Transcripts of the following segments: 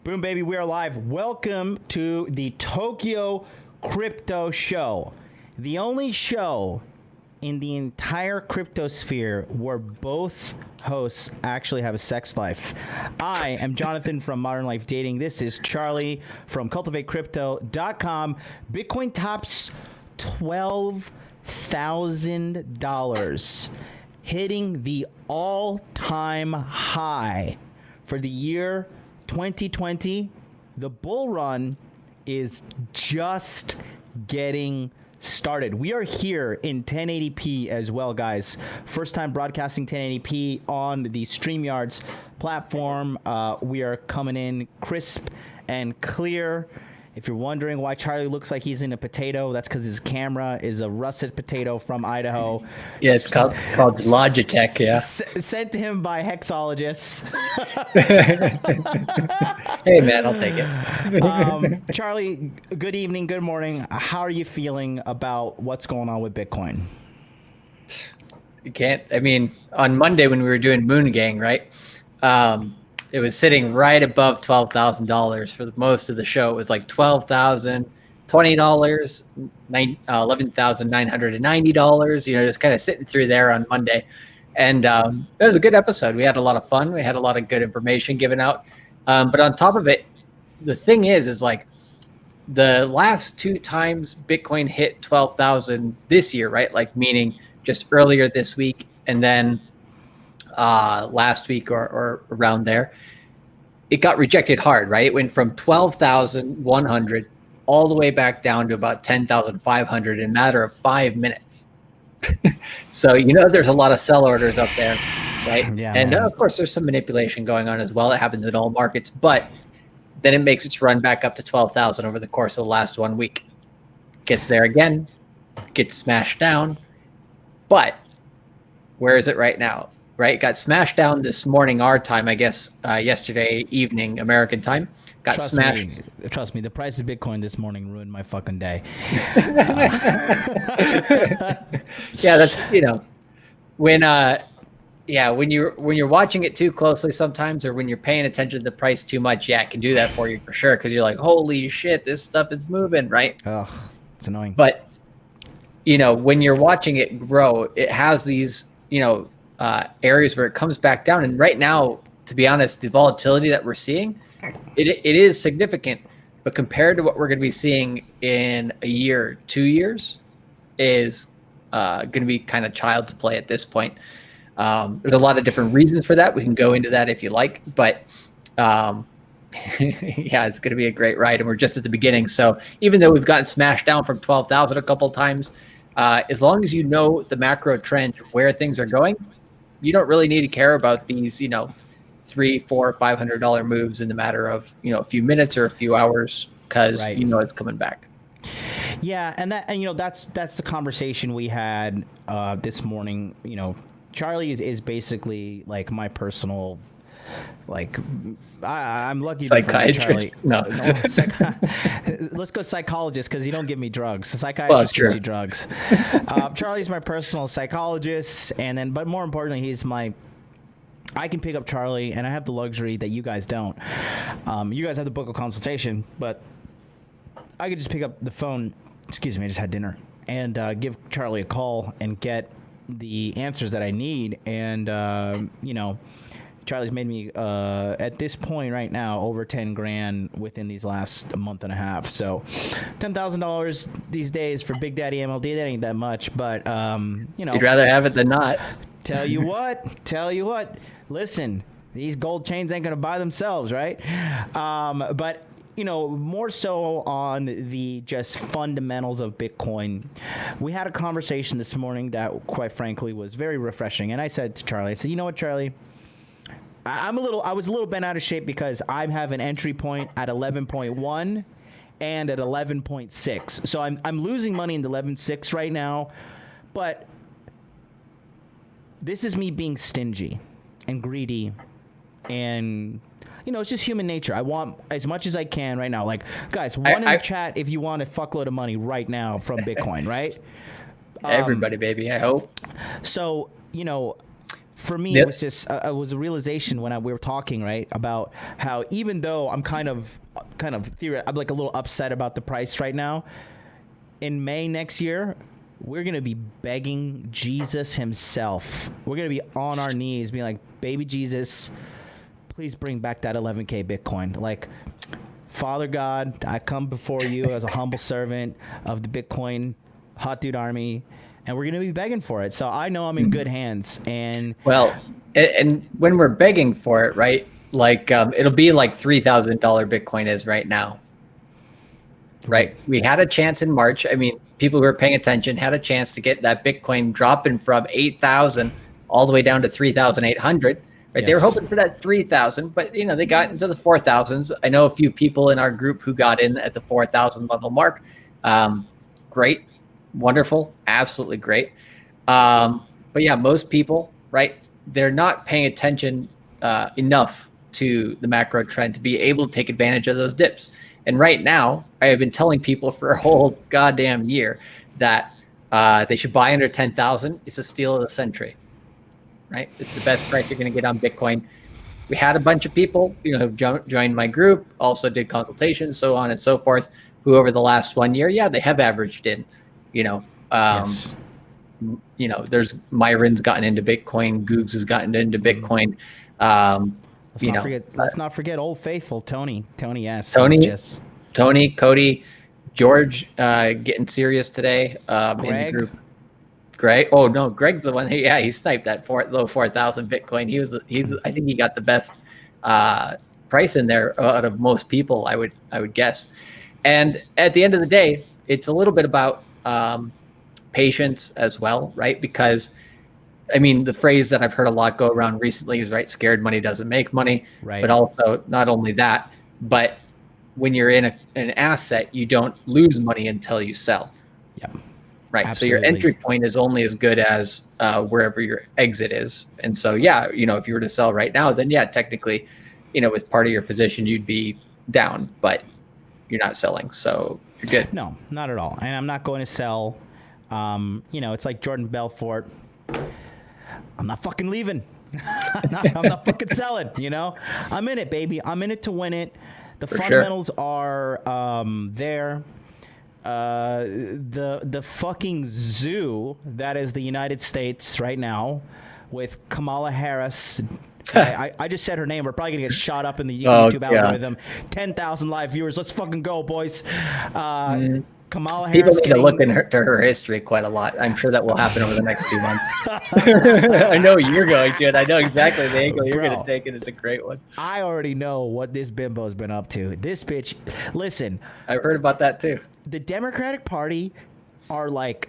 Boom, baby, we are live. Welcome to the Tokyo Crypto Show, the only show in the entire crypto sphere where both hosts actually have a sex life. I am Jonathan from Modern Life Dating. This is Charlie from CultivateCrypto.com. Bitcoin tops $12,000, hitting the all-time high for the year 2020. The bull run is just getting started. We are here in 1080p as well, guys. First time broadcasting 1080p on the StreamYards platform. We are coming in crisp and clear. If you're wondering why Charlie looks like he's in a potato, that's because his camera is a russet potato from Idaho. Yeah, it's called Logitech, yeah. Sent to him by hexologists. Hey, man, I'll take it. Charlie, good evening, good morning. How are you feeling about what's going on with Bitcoin? You can't, I mean, on Monday when we were doing Moon Gang, right? It was sitting right above $12,000 for most of the show. It was like $12,000, $20, $11,990. You know, just kind of sitting through there on Monday, and it was a good episode. We had a lot of fun. We had a lot of good information given out. But on top of it, the thing is like the last two times Bitcoin hit 12,000 this year, right? Like meaning just earlier this week, and then last week or around there, it got rejected hard, right? It went from 12,100 all the way back down to about 10,500 in a matter of 5 minutes. So, you know, there's a lot of sell orders up there, right? Yeah, and of course, there's some manipulation going on as well. It happens in all markets, but then it makes its run back up to 12,000 over the course of the last 1 week. Gets there again, gets smashed down, but where is it right now? Right, it got smashed down this morning, our time, I guess, yesterday evening, American time. Got smashed. Trust me, the price of Bitcoin this morning ruined my fucking day. Yeah, that's, you know, when you're watching it too closely sometimes, or when you're paying attention to the price too much, yeah, it can do that for you for sure, because you're like, holy shit, this stuff is moving, right? Oh, it's annoying. But you know, when you're watching it grow, it has these, you know, areas where it comes back down. And right now, to be honest, the volatility that we're seeing, it is significant, but compared to what we're going to be seeing in a year, 2 years, is going to be kind of child's play at this point. There's a lot of different reasons for that. We can go into that if you like, but yeah, it's going to be a great ride, and we're just at the beginning. So even though we've gotten smashed down from 12,000 a couple of times, as long as you know the macro trend, where things are going, you don't really need to care about these, you know, $300, $400, $500 moves in the matter of, you know, a few minutes or a few hours, because you know it's coming back. Yeah, and you know, that's the conversation we had this morning. You know, Charlie is basically like my personal, like, I'm lucky to be friends with Charlie. No, let's go psychologist, because you don't give me drugs. Psychiatrist gives you drugs. Charlie's my personal psychologist, and then, but more importantly, I can pick up Charlie, and I have the luxury that you guys don't. You guys have to book a consultation, but I could just pick up the phone. Excuse me, I just had dinner, and give Charlie a call and get the answers that I need. And you know, Charlie's made me at this point right now over 10 grand within these last month and a half. So $10,000 these days for Big Daddy MLD, that ain't that much, but you know, you'd rather have it than not. Tell you what, listen, these gold chains ain't gonna buy themselves, right? But you know, more so on the just fundamentals of Bitcoin. We had a conversation this morning that, quite frankly, was very refreshing. And I said to Charlie, I said, you know what, Charlie? I was a little bent out of shape because I have an entry point at 11.1 and at 11.6. So I'm losing money in the 11.6 right now, but this is me being stingy and greedy, and you know, it's just human nature. I want as much as I can right now. Like, guys, in the chat if you want a fuckload of money right now from Bitcoin, right? Everybody, baby, I hope. So, you know, for me, Yep. it was just it was a realization when we were talking, right, about how even though I'm kind of I'm like a little upset about the price right now. In May next year, we're gonna be begging Jesus himself. We're gonna be on our knees, being like, "Baby Jesus, please bring back that 11K Bitcoin." Like, Father God, I come before you as a humble servant of the Bitcoin Hot Dude Army, and we're gonna be begging for it. So I know I'm in good hands. And Well, and when we're begging for it, right? Like it'll be like $3,000 Bitcoin is right now. Right. We had a chance in March. I mean, people who are paying attention had a chance to get that Bitcoin dropping from 8,000 all the way down to 3,800. Right. They were Yes. hoping for that 3,000, but they got into the 4,000s. I know a few people in our group who got in at the 4,000 level mark. Great, wonderful, absolutely great. But yeah, most people, right? They're not paying attention enough to the macro trend to be able to take advantage of those dips. And right now, I have been telling people for a whole goddamn year that they should buy under 10,000. It's a steal of the century, right? It's the best price you're going to get on Bitcoin. We had a bunch of people, who joined my group, also did consultations, so on and so forth, who over the last 1 year, yeah, they have averaged in, Yes. There's Myron's gotten into Bitcoin, Googs has gotten into Bitcoin. Let's not forget Old Faithful Tony. Tony S. Tony, Cody, George, getting serious today. In the group. Greg. Oh no, Greg's the one. He sniped that low 4,000 Bitcoin. I think he got the best price in there out of most people. I would guess. And at the end of the day, it's a little bit about patience as well, right? Because the phrase that I've heard a lot go around recently is, right, scared money doesn't make money. Right. But also, not only that, but when you're in an asset, you don't lose money until you sell. Yep. Right. Absolutely. So your entry point is only as good as wherever your exit is. And so, yeah, if you were to sell right now, then yeah, technically, with part of your position, you'd be down, but you're not selling. So you're good. No, not at all. And I'm not going to sell. It's like Jordan Belfort. I'm not fucking leaving. I'm not fucking selling, I'm in it, baby. I'm in it to win it. The fundamentals are there. The fucking zoo that is the United States right now with Kamala Harris. I just said her name. We're probably going to get shot up in the YouTube algorithm. 10,000 live viewers. Let's fucking go, boys. Kamala Harris. People need to look into her history quite a lot. I'm sure that will happen over the next 2 months. I know you're going to, and I know exactly the angle you're going to take, and it's a great one. I already know what this bimbo's been up to. This bitch, listen. I've heard about that too. The Democratic Party are like,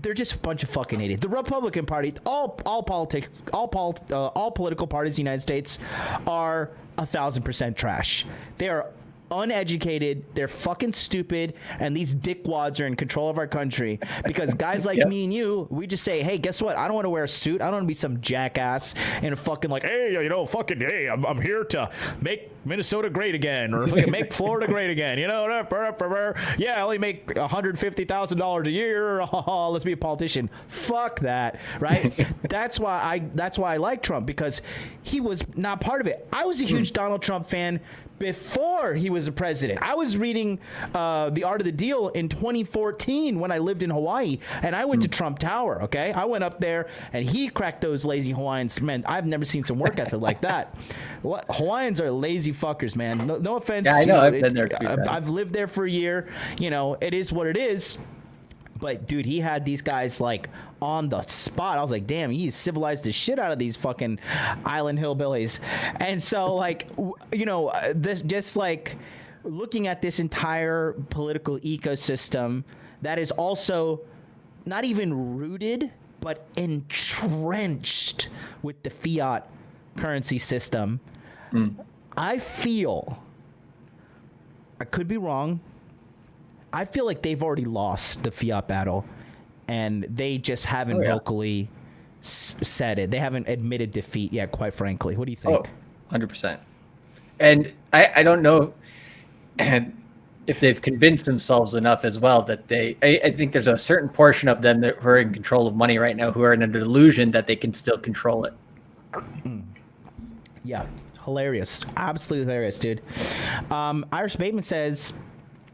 they're just a bunch of fucking idiots. The Republican Party, all political parties in the United States are 1,000% trash. They are uneducated, they're fucking stupid, and these dickwads are in control of our country because guys like me and you, we just say, hey, guess what? I don't want to wear a suit. I don't want to be some jackass in a fucking hey, I'm here to make Minnesota great again, or make Florida great again. Yeah, I only make $150,000 a year. Let's be a politician. Fuck that, right? That's why I like Trump, because he was not part of it. I was a huge Donald Trump fan before he was a president. I was reading The Art of the Deal in 2014 when I lived in Hawaii, and I went to Trump Tower, okay? I went up there, and he cracked those lazy Hawaiians. Man, I've never seen some work ethic like that. Hawaiians are lazy fuckers, man. No offense. Yeah, I know. I've been there too. I've lived there for a year. It is what it is. But, dude, he had these guys, like, on the spot. I was like, damn, he's civilized the shit out of these fucking island hillbillies. And so, like, just, like, looking at this entire political ecosystem that is also not even rooted, but entrenched with the fiat currency system, I feel, I could be wrong, I feel like they've already lost the fiat battle, and they just haven't vocally said it. They haven't admitted defeat yet, quite frankly. What do you think? 100%. And I don't know if they've convinced themselves enough as well that I think there's a certain portion of them that who are in control of money right now who are in a delusion that they can still control it. Yeah, hilarious, absolutely hilarious, dude. Irish Bateman says.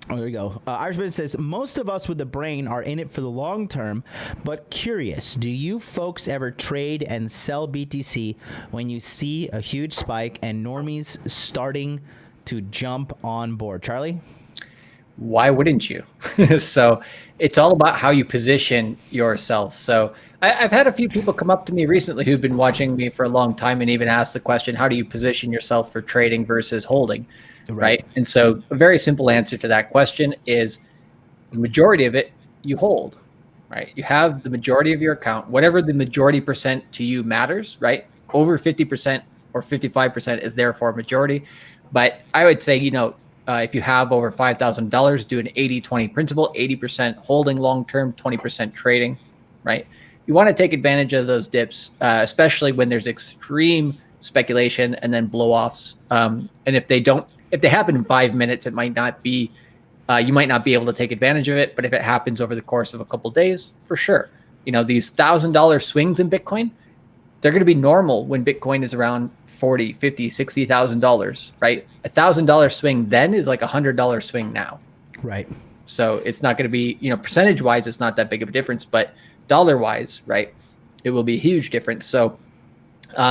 Oh, there we go. Irish Bateman says, most of us with the brain are in it for the long term, but curious, do you folks ever trade and sell BTC when you see a huge spike and normies starting to jump on board? Charlie? Why wouldn't you? So it's all about how you position yourself. So I've had a few people come up to me recently who've been watching me for a long time and even ask the question, how do you position yourself for trading versus holding? Right. And so a very simple answer to that question is the majority of it you hold, right? You have the majority of your account, whatever the majority percent to you matters, right? Over 50% or 55% is therefore majority. But I would say, if you have over $5,000, do an 80-20 principle, 80% holding long-term, 20% trading, right? You want to take advantage of those dips, especially when there's extreme speculation and then blow-offs. And if they happen in 5 minutes, it might not be, you might not be able to take advantage of it. But if it happens over the course of a couple of days, for sure. These $1,000 swings in Bitcoin, they're going to be normal when Bitcoin is around $40, $50, $60,000, right? $1,000 swing then is like $100 swing now. Right. So it's not going to be, percentage wise, it's not that big of a difference, but dollar wise, right? It will be a huge difference. So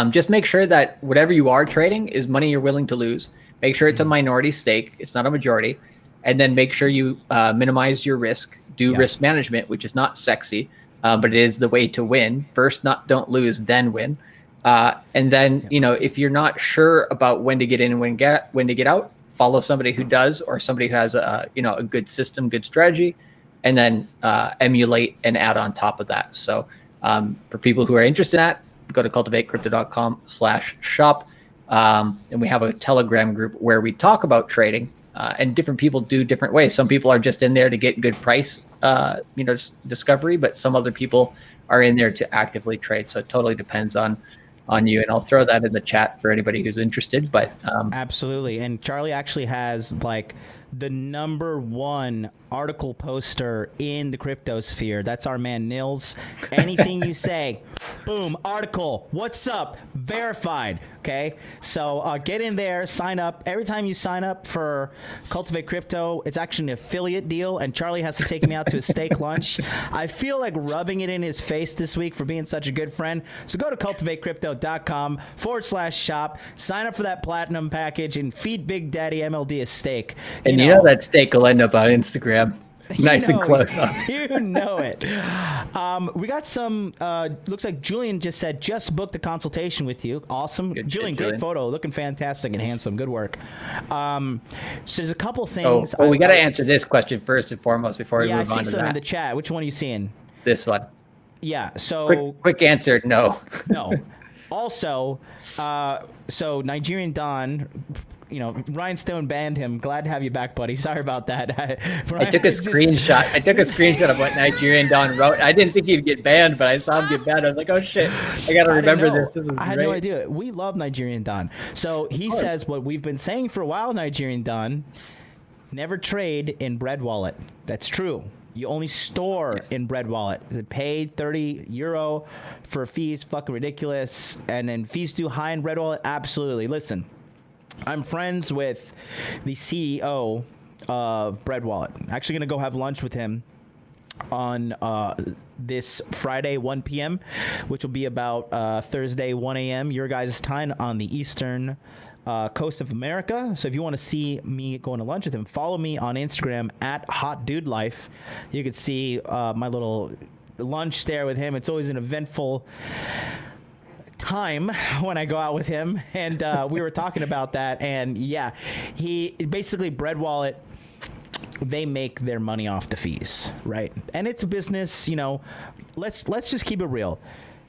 just make sure that whatever you are trading is money you're willing to lose. Make sure it's a minority stake. It's not a majority. And then make sure you minimize your risk, do risk management, which is not sexy, but it is the way to win. First, don't lose, then win. And then, if you're not sure about when to get in and when to get out, follow somebody who does, or somebody who has a good system, good strategy, and then emulate and add on top of that. So for people who are interested in that, go to cultivatecrypto.com/shop. And we have a Telegram group where we talk about trading, and different people do different ways. Some people are just in there to get good price, discovery, but some other people are in there to actively trade. So it totally depends on you. And I'll throw that in the chat for anybody who's interested, but absolutely. And Charlie actually has like the #1 article poster in the crypto sphere. That's our man Nils. Anything you say, boom, article. What's up? Verified. Okay, so get in there, sign up. Every time you sign up for Cultivate Crypto, it's actually an affiliate deal, and Charlie has to take me out to a steak lunch. I feel like rubbing it in his face this week for being such a good friend. So go to cultivatecrypto.com/shop, sign up for that platinum package, and feed Big Daddy MLD a steak. And you know that steak will end up on Instagram. Nice and close up. You know it. We got some, looks like Julian just said, just booked a consultation with you. Awesome. Good Julian, shit, great Julian. photo. Looking fantastic and handsome. Good work. So there's a couple things. We got to answer this question first and foremost before we move on to that. I see some in the chat. Which one are you seeing? This one. Yeah. So quick answer, no. No. Also, so Nigerian Don, Ryan Stone banned him. Glad to have you back, buddy. Sorry about that. I took a screenshot. I took a screenshot of what Nigerian Don wrote. I didn't think he'd get banned, but I saw him get banned. I was like, oh shit, I got to remember this. This is I had great. no idea. We love Nigerian Don. So he says what we've been saying for a while, Nigerian Don, never trade in Bread Wallet. That's true. You only store in Bread Wallet. They paid €30 for fees, fucking ridiculous. And then fees too high in Bread Wallet? Absolutely. Listen, I'm friends with the CEO of Bread Wallet. I'm actually going to go have lunch with him on this Friday, 1 p.m., which will be about Thursday, 1 a.m., your guys' time on the Eastern coast of America. So if you want to see me going to lunch with him, follow me on Instagram at HotDudeLife. You can see my little lunch there with him. It's always an eventful time when I go out with him, and we were talking about that, and yeah, he basically Bread Wallet, they make their money off the fees, right? And it's a business, let's just keep it real.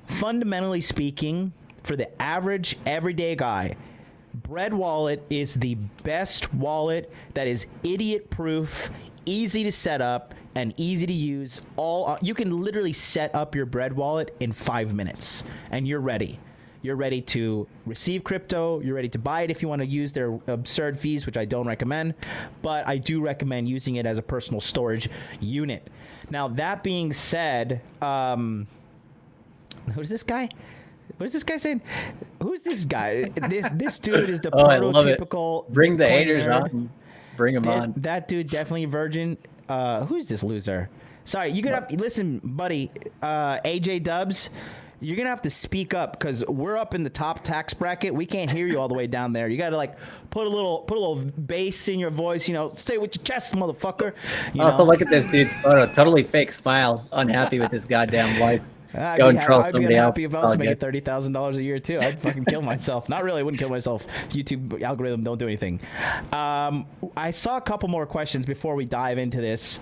Fundamentally speaking, for the average everyday guy, Bread Wallet is the best wallet that is idiot proof, easy to set up and easy to use. You can literally set up your Bread Wallet in 5 minutes and you're ready. You're ready to receive crypto. You're ready to buy it if you want to use their absurd fees, which I don't recommend, but I do recommend using it as a personal storage unit. Now, that being said, who's this guy? What is this guy saying? Who's this guy? This dude is the I love it. prototypical. Bring the Bitcoin haters nerd. on. Bring them on. That dude definitely virgin. Who's this loser? Sorry, you gotta listen, buddy. AJ Dubs, you're gonna have to speak up because we're up in the top tax bracket. We can't hear you all the way down there. You gotta like put a little bass in your voice. You know, say it with your chest, motherfucker. You know? Look at this dude's photo. Totally fake smile. Unhappy with his goddamn life. I'd Go be, and troll I'd be somebody else. unhappy if I It's was all making good. $30,000 a year too. I'd fucking kill myself. Not really. I wouldn't kill myself. YouTube algorithm don't do anything. I saw a couple more questions before we dive into this.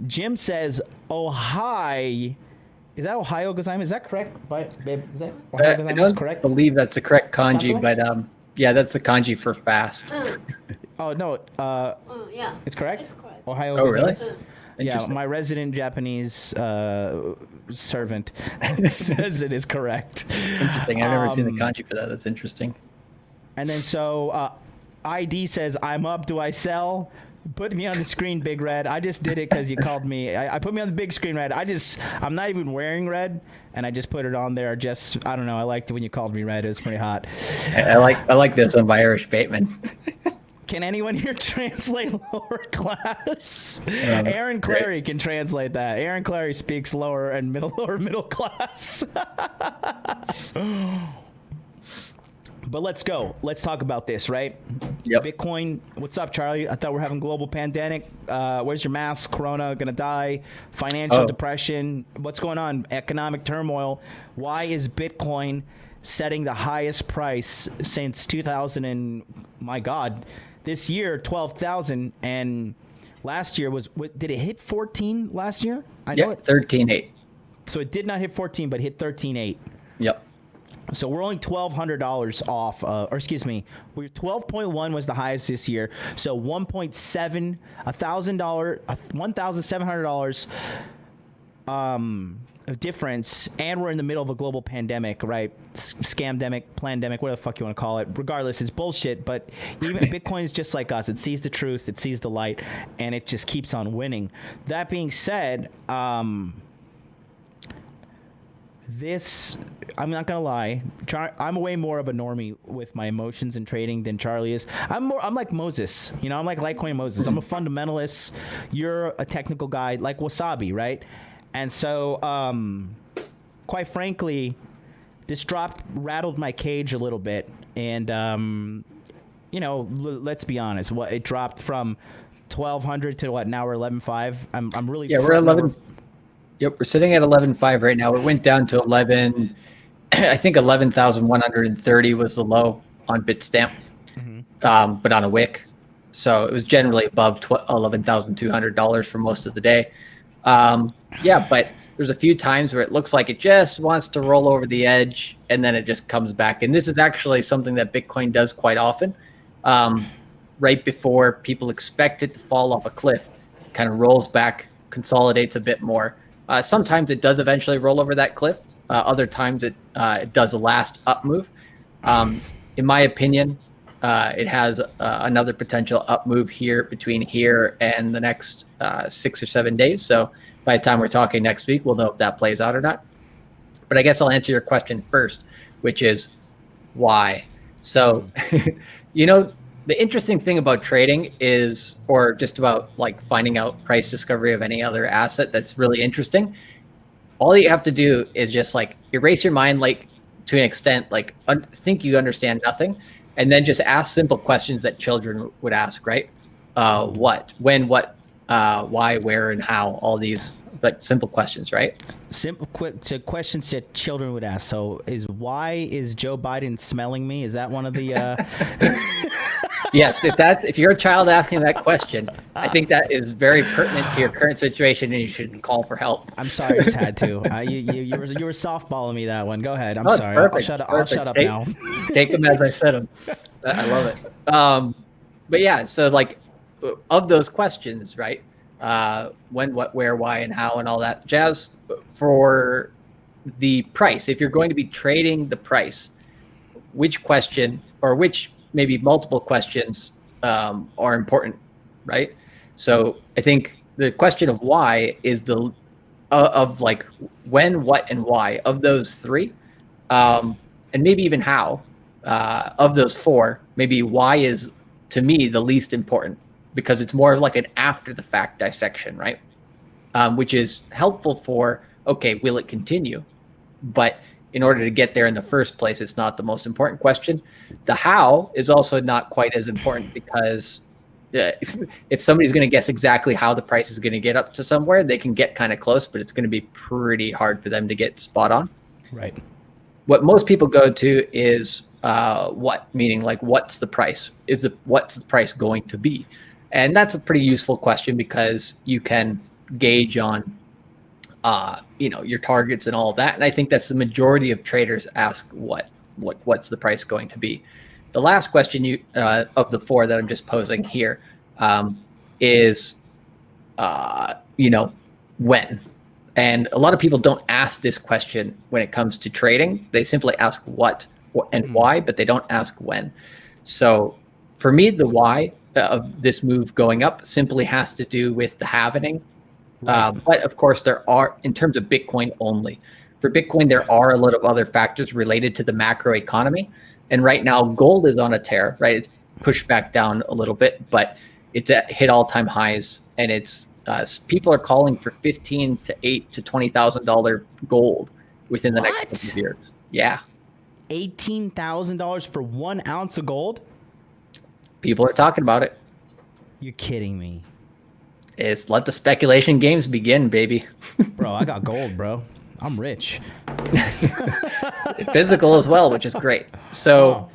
Jim says, Ohio. Is that Ohio Gazaim? Is that correct? Babe, is that Ohio I Gazaim? Is don't correct? believe that's the correct kanji, Taco? but yeah, that's the kanji for fast. Oh no. Yeah. It's correct. It's correct. Ohio. Oh, really? Gazaim? Yeah, Interesting. my resident Japanese servant says it is correct. Interesting. I've never seen the kanji for that. That's interesting. And then so ID says, I'm up. Do I sell? Put me on the screen, Big Red. I just did it because you called me. I put me on the big screen, Red. I'm not even wearing red, and I just put it on there. Just, I don't know. I liked it when you called me red. It was pretty hot. I like this one by Irish Bateman. Can anyone here translate lower class? Aaron Clary can translate that. Aaron Clary speaks lower middle class. But let's go. Let's talk about this, right? Yep. Bitcoin. What's up, Charlie? I thought we're having global pandemic. Where's your mask? Corona gonna die. Financial depression. What's going on? Economic turmoil. Why is Bitcoin setting the highest price since 2000 and my God, this year 12,000 and last year was did it hit 14 last year? I know it. 13.8. So it did not hit 14, but hit 13.8. Yep. So we're only $1,200 off, or excuse me, we're 12.1 was the highest this year. So $1,700, $1,700 of difference, and we're in the middle of a global pandemic, right? Scamdemic, plandemic, whatever the fuck you want to call it. Regardless, it's bullshit. But even Bitcoin is just like us. It sees the truth, it sees the light, and it just keeps on winning. That being said, this, I'm not gonna lie, I'm way more of a normie with my emotions and trading than Charlie is. I'm like Moses, you know, I'm like Litecoin Moses. I'm a fundamentalist. You're a technical guy, like Wasabi, right? And so, quite frankly, this drop rattled my cage a little bit. And, you know, let's be honest, it dropped from 1,200 to what? Now we're 11.5. I'm really we're 11. Yep, we're sitting at 11.5 right now. It went down to 11. I think 11,130 was the low on Bitstamp, but on a wick. So it was generally above $11,200 for most of the day. But there's a few times where it looks like it just wants to roll over the edge, and then it just comes back. And this is actually something that Bitcoin does quite often. Right before people expect it to fall off a cliff, kind of rolls back, consolidates a bit more. Sometimes it does eventually roll over that cliff. Other times it does a last up move. In my opinion, it has another potential up move here between here and the next 6 or 7 days. So by the time we're talking next week, we'll know if that plays out or not. But I guess I'll answer your question first, which is why. So, you know, the interesting thing about trading is, or just about like finding out price discovery of any other asset that's really interesting, all you have to do is just like erase your mind, like to an extent, like think you understand nothing, and then just ask simple questions that children would ask, right? What, when, what, why, where, and how, all these but simple questions, right? Simple, quick to questions that children would ask. So why is Joe Biden smelling me? Is that one of the Yes, if you're a child asking that question, I think that is very pertinent to your current situation, and you should call for help. I'm sorry, I just had to. You were softballing me that one. Go ahead. I'm sorry. Perfect. I'll shut up now. Take them as I said them. I love it. But yeah, so like of those questions, right? When, what, where, why, and how, and all that jazz. For the price, if you're going to be trading the price, which question or which maybe multiple questions are important, right? So I think the question of why is of like when, what, and why. Of those three, and maybe even how, of those four, maybe why is, to me, the least important, because it's more like an after the fact dissection, right? Which is helpful for, okay, will it continue? But in order to get there in the first place, it's not the most important question. The how is also not quite as important, because if somebody's going to guess exactly how the price is going to get up to somewhere, they can get kind of close, but it's going to be pretty hard for them to get spot on. Right. What most people go to is what, meaning like, what's the price? What's the price going to be? And that's a pretty useful question, because you can gauge on your targets and all of that. And I think that's the majority of traders ask what's the price going to be. The last question of the four that I'm just posing here is when. And a lot of people don't ask this question when it comes to trading. They simply ask what and why, but they don't ask when. So for me, the why of this move going up simply has to do with the halvening. But of course, there are, in terms of Bitcoin only. For Bitcoin, there are a lot of other factors related to the macro economy. And right now, gold is on a tear, right? It's pushed back down a little bit, but it's hit all-time highs. And it's people are calling for $15,000 to $8,000 to $20,000 gold within the next couple of years. Yeah. $18,000 for 1 ounce of gold? People are talking about it. You're kidding me. It's let the speculation games begin, baby. Bro, I got gold, bro. I'm rich. Physical as well, which is great. So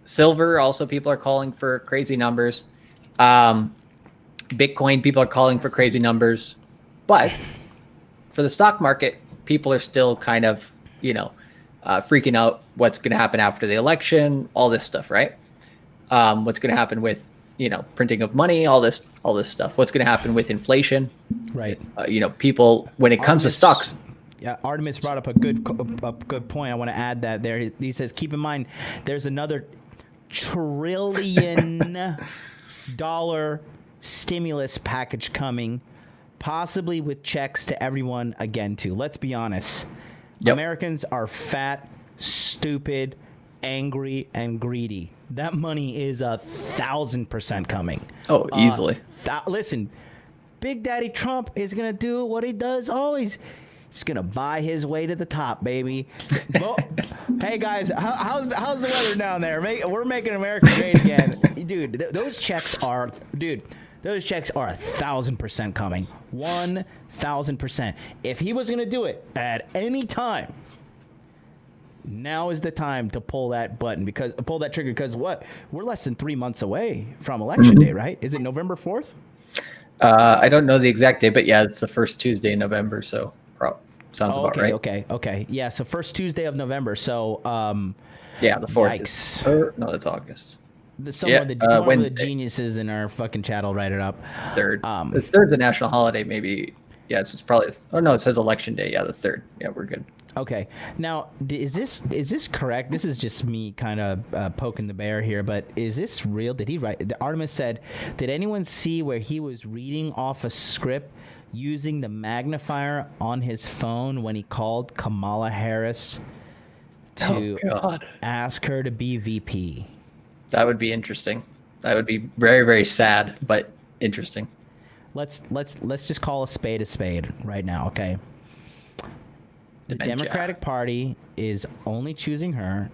silver, also people are calling for crazy numbers. Bitcoin, people are calling for crazy numbers. But for the stock market, people are still kind of, freaking out what's going to happen after the election, all this stuff, right? What's going to happen with, printing of money, all this stuff. What's going to happen with inflation? Right. People, when it comes to stocks. Yeah, Artemis brought up a good point. I want to add that there. He says, keep in mind, there's another $1 trillion stimulus package coming, possibly with checks to everyone again, too. Let's be honest. Yep. Americans are fat, stupid, angry, and greedy. That money is 1,000% coming. Oh, easily. Listen, Big Daddy Trump is going to do what he does always. He's going to buy his way to the top, baby. Hey, guys, how's the weather down there? We're making America great again. Dude, those checks are 1,000% coming. 1,000%. If he was going to do it at any time, now is the time to pull that trigger, because we're less than 3 months away from election day, right? Is it November 4th? I don't know the exact day, but yeah, it's the first Tuesday in November, so sounds about right. Okay. Yeah, so first Tuesday of November. So yeah, the 4th. No, that's August. One of the geniuses in our fucking chat will write it up. Third. The third's a national holiday, maybe. Yeah, it's probably. Oh no, it says election day. Yeah, the 3rd. Yeah, we're good. Okay. Now, is this correct? This is just me kind of poking the bear here, but is this real? Did he write? Artemis said, did anyone see where he was reading off a script using the magnifier on his phone when he called Kamala Harris to ask her to be VP? That would be interesting. That would be very, very sad, but interesting. Let's just call a spade right now, okay? The Democratic Party is only choosing her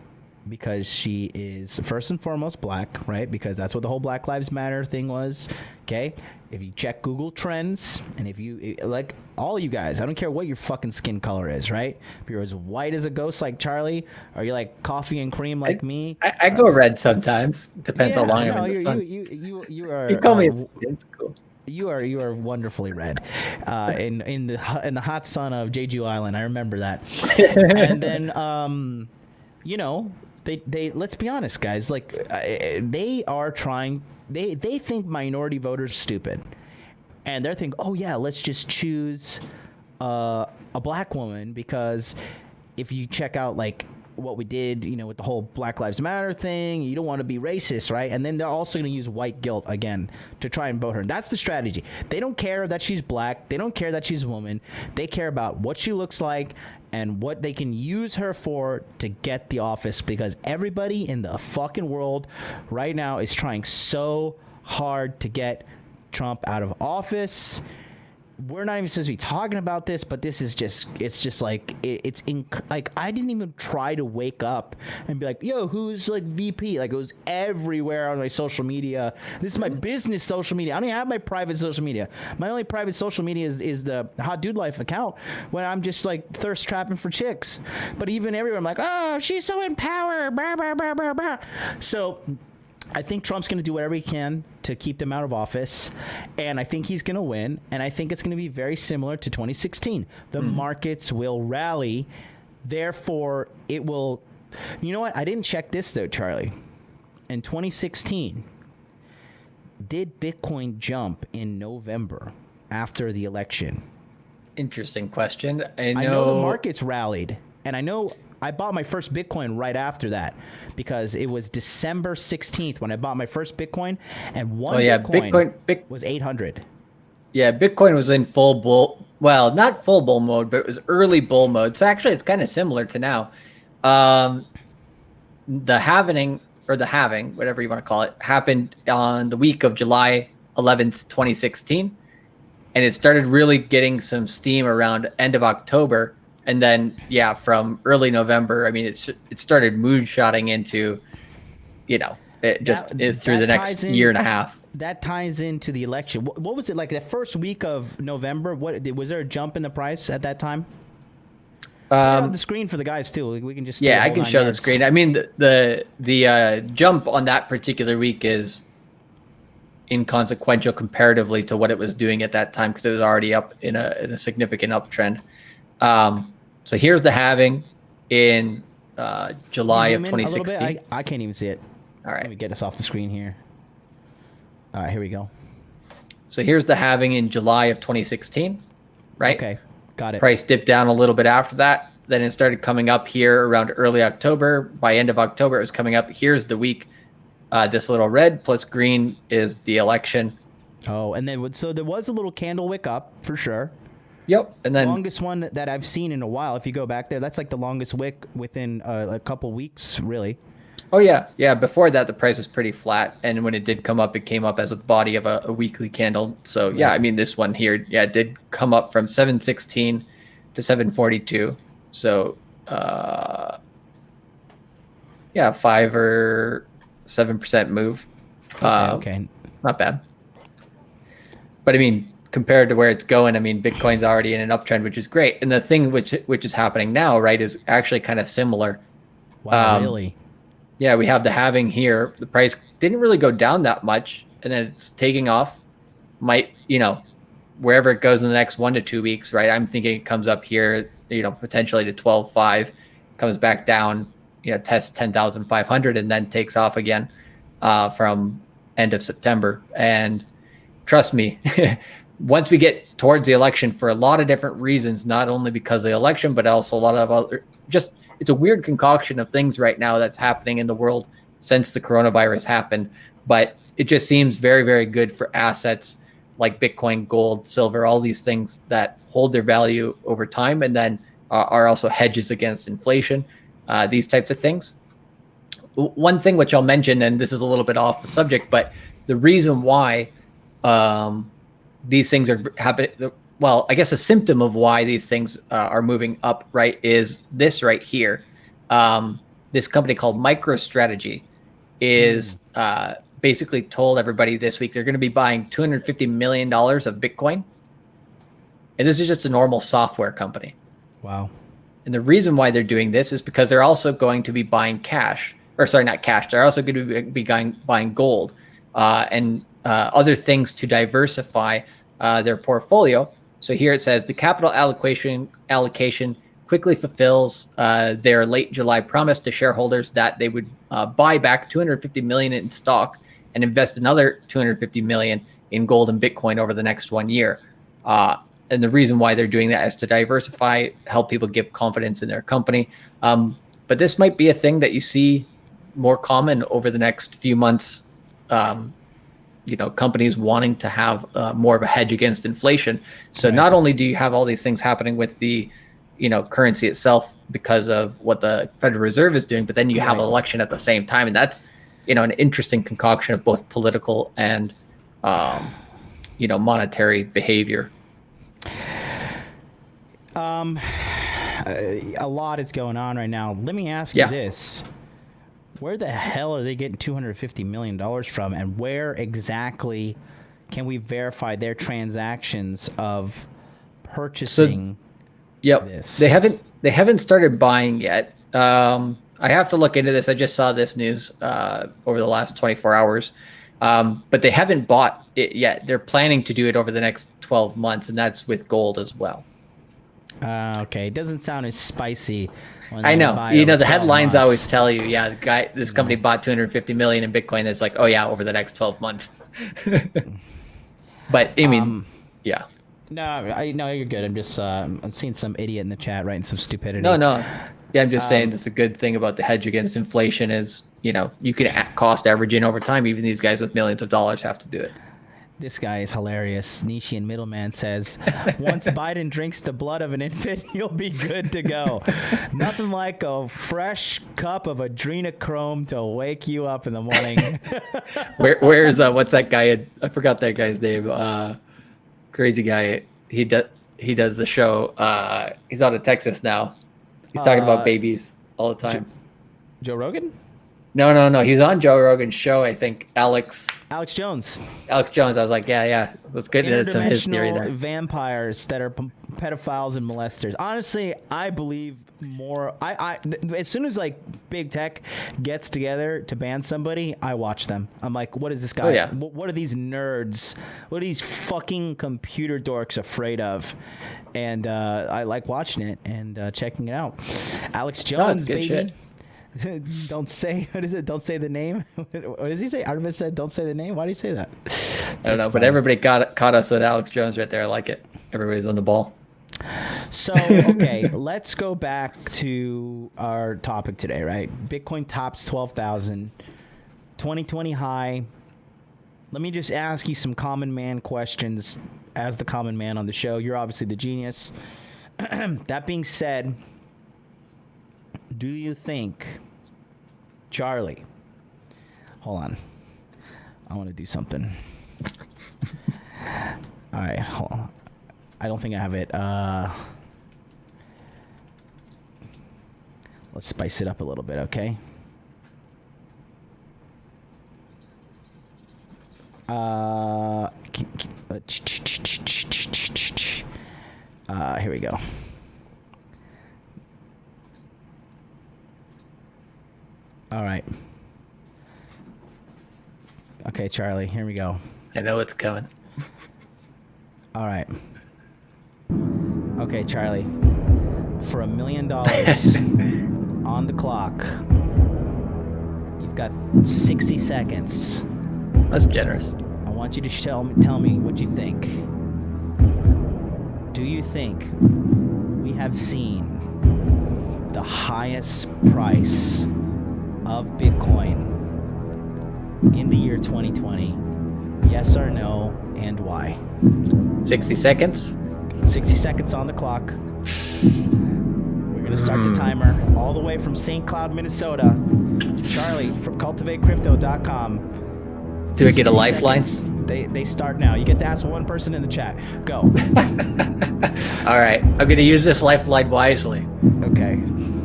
because she is first and foremost black, right? Because that's what the whole Black Lives Matter thing was, okay? If you check Google Trends, and if you, like, all you guys, I don't care what your fucking skin color is, right? If you're as white as a ghost like Charlie, or you like coffee and cream like me. I go red sometimes. Depends how long I'm in the sun. You are. You call me. It's cool. You are wonderfully red, in the hot sun of Jeju Island. I remember that. And then, they let's be honest, guys. Like, they are trying. They think minority voters stupid, and they're thinking, oh yeah, let's just choose a black woman, because if you check out like what we did, with the whole Black Lives Matter thing. You don't want to be racist, right? And then they're also going to use white guilt again to try and vote her. And that's the strategy. They don't care that she's black. They don't care that she's a woman. They care about what she looks like and what they can use her for to get the office, because everybody in the fucking world right now is trying so hard to get Trump out of office. We're not even supposed to be talking about this, but this is just, like, like, I didn't even try to wake up and be like, yo, who's like VP? Like, it was everywhere on my social media. This is my business social media. I don't even have my private social media. My only private social media is the Hot Dude Life account, when I'm just like thirst trapping for chicks. But even everywhere, I'm like, oh, she's so in power. Blah, blah, blah, blah, blah. So I think Trump's going to do whatever he can to keep them out of office, and I think he's going to win, and I think it's going to be very similar to 2016. The markets will rally, therefore it will... You know what? I didn't check this, though, Charlie. In 2016, did Bitcoin jump in November after the election? Interesting question. I know the markets rallied, and I know... I bought my first Bitcoin right after that, because it was December 16th when I bought my first Bitcoin, and Bitcoin was 800. Yeah, Bitcoin was in full bull. Well, not full bull mode, but it was early bull mode. So actually, it's kind of similar to now. The halving, whatever you want to call it, happened on the week of July 11th, 2016, and it started really getting some steam around end of October. And then, from early November, I mean, it started moonshotting into, through the next year and a half. That ties into the election. What was it like the first week of November? Was there a jump in the price at that time? On the screen for the guys too. We can just I can show the screen. I mean, the jump on that particular week is inconsequential comparatively to what it was doing at that time, because it was already up in a significant uptrend. So here's the halving in July of 2016. I can't even see it. All right. Let me get us off the screen here. All right, here we go. So here's the halving in July of 2016, right? Okay, got it. Price dipped down a little bit after that. Then it started coming up here around early October. By end of October, it was coming up. Here's the week. This little red plus green is the election. Oh, and then so there was a little candle wick up for sure. Yep, and then longest one that I've seen in a while. If you go back there, that's like the longest wick within a couple weeks, really. Oh yeah. Before that, the price was pretty flat, and when it did come up, it came up as a body of a weekly candle. So I mean, this one here, it did come up from 716 to 742. So 5 or 7% move. Okay, not bad. But I mean, compared to where it's going, I mean, Bitcoin's already in an uptrend, which is great. And the thing which is happening now, right, is actually kind of similar. Wow, really? Yeah, we have the halving here. The price didn't really go down that much, and then it's taking off. Might, wherever it goes in the next 1 to 2 weeks, right? I'm thinking it comes up here, potentially to 12.5, comes back down, tests 10,500, and then takes off again from end of September. And trust me, once we get towards the election, for a lot of different reasons, not only because of the election, but also a lot of other, it's a weird concoction of things right now that's happening in the world since the coronavirus happened. But it just seems very, very good for assets like Bitcoin, gold, silver, all these things that hold their value over time, and then are also hedges against inflation, these types of things. One thing which I'll mention, and this is a little bit off the subject, but the reason why these things are happening, well, I guess a symptom of why these things are moving up, right, is this right here. This company called MicroStrategy is basically told everybody this week they're going to be buying $250 million of Bitcoin. And this is just a normal software company. Wow. And the reason why they're doing this is because they're also going to be buying cash, or sorry, not cash. They're also going to be buying gold and other things to diversify their portfolio. So here it says the capital allocation quickly fulfills their late July promise to shareholders that they would buy back $250 million in stock and invest another $250 million in gold and Bitcoin over the next 1 year. And the reason why they're doing that is to diversify, help people give confidence in their company. But But this might be a thing that you see more common over the next few months. Companies wanting to have more of a hedge against inflation. So not only do you have all these things happening with the currency itself because of what the Federal Reserve is doing, but then you have an election at the same time, and that's an interesting concoction of both political and monetary behavior. A lot is going on right now. Let me ask you this. Where the hell are they getting $250 million from, and where exactly can we verify their transactions of purchasing this? They haven't started buying yet. I have to look into this. I just saw this news over the last 24 hours. But they haven't bought it yet. They're planning to do it over the next 12 months, and that's with gold as well. Okay, it doesn't sound as spicy. I know. The headlines always tell you, this company bought 250 million in Bitcoin. It's like, oh yeah, over the next 12 months. But I mean, yeah. No, you're good. I'm just I'm seeing some idiot in the chat writing some stupidity. No. Yeah, I'm just saying that's a good thing about the hedge against inflation is, you can cost average in over time. Even these guys with millions of dollars have to do it. This guy is hilarious. Nishian Middleman says, once Biden drinks the blood of an infant, he'll be good to go. Nothing like a fresh cup of adrenochrome to wake you up in the morning. Where's what's that guy? I forgot that guy's name. Crazy guy. He does the show. He's out of Texas now. He's talking about babies all the time. Joe Rogan? No. He's on Joe Rogan's show, I think. Alex Jones. I was like, yeah. Let's get into some of his theory there. Vampires that are pedophiles and molesters. Honestly, I believe more. As soon as big tech gets together to ban somebody, I watch them. I'm like, what is this guy? Oh, yeah. What are these nerds? What are these fucking computer dorks afraid of? And I like watching it and checking it out. Alex Jones, good baby. Shit. Don't say, what is it? Don't say the name. What does he say? Artemis said, don't say the name. Why do you say that? I don't know, but everybody caught us with Alex Jones right there. I like it. Everybody's on the ball. So, okay, let's go back to our topic today, right? Bitcoin tops 12,000, 2020 high. Let me just ask you some common man questions as the common man on the show. You're obviously the genius. That being said, do you think, Charlie, hold on, I want to do something. All right, hold on. I don't think I have it. Let's spice it up a little bit, okay? Here we go. All right. Okay, Charlie, here we go. I know it's coming. All right. Okay, Charlie. For $1 million on the clock, you've got 60 seconds. That's generous. I want you to tell me what you think. Do you think we have seen the highest price of Bitcoin in the year 2020? Yes or no, and why? 60 seconds. 60 seconds on the clock. We're going to start the timer all the way from St. Cloud, Minnesota. Charlie from cultivatecrypto.com. Do I get a lifeline? They start now. You get to ask one person in the chat. Go. All right. I'm going to use this lifeline wisely. Okay.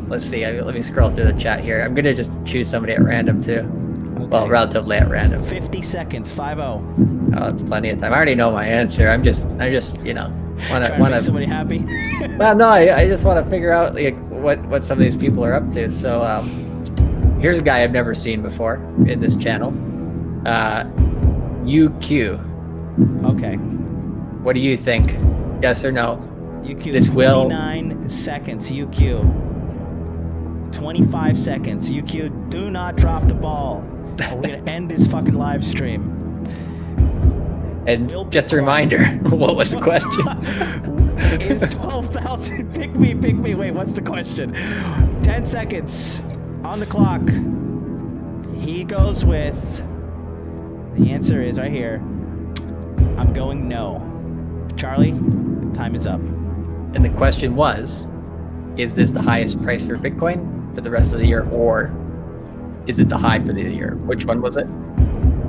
Let's see. Let me scroll through the chat here. I'm going to just choose somebody at random too. Okay. Well, relatively at random. 50 seconds. 5-0. Oh, that's plenty of time. I already know my answer. I'm just want to make somebody happy. Well, no, I just want to figure out what some of these people are up to. So, here's a guy I've never seen before in this channel. UQ. Okay. What do you think? Yes or no? UQ. This 29 seconds. UQ. 25 seconds. UQ. Do not drop the ball, or we're gonna end this fucking live stream. And just a reminder, what was the question? Is 12,000? Pick me. Wait, what's the question? 10 seconds on the clock. He goes with, the answer is right here. I'm going no. Charlie, time is up. And the question was, is this the highest price for Bitcoin for the rest of the year, or is it the high for the year? Which one was it?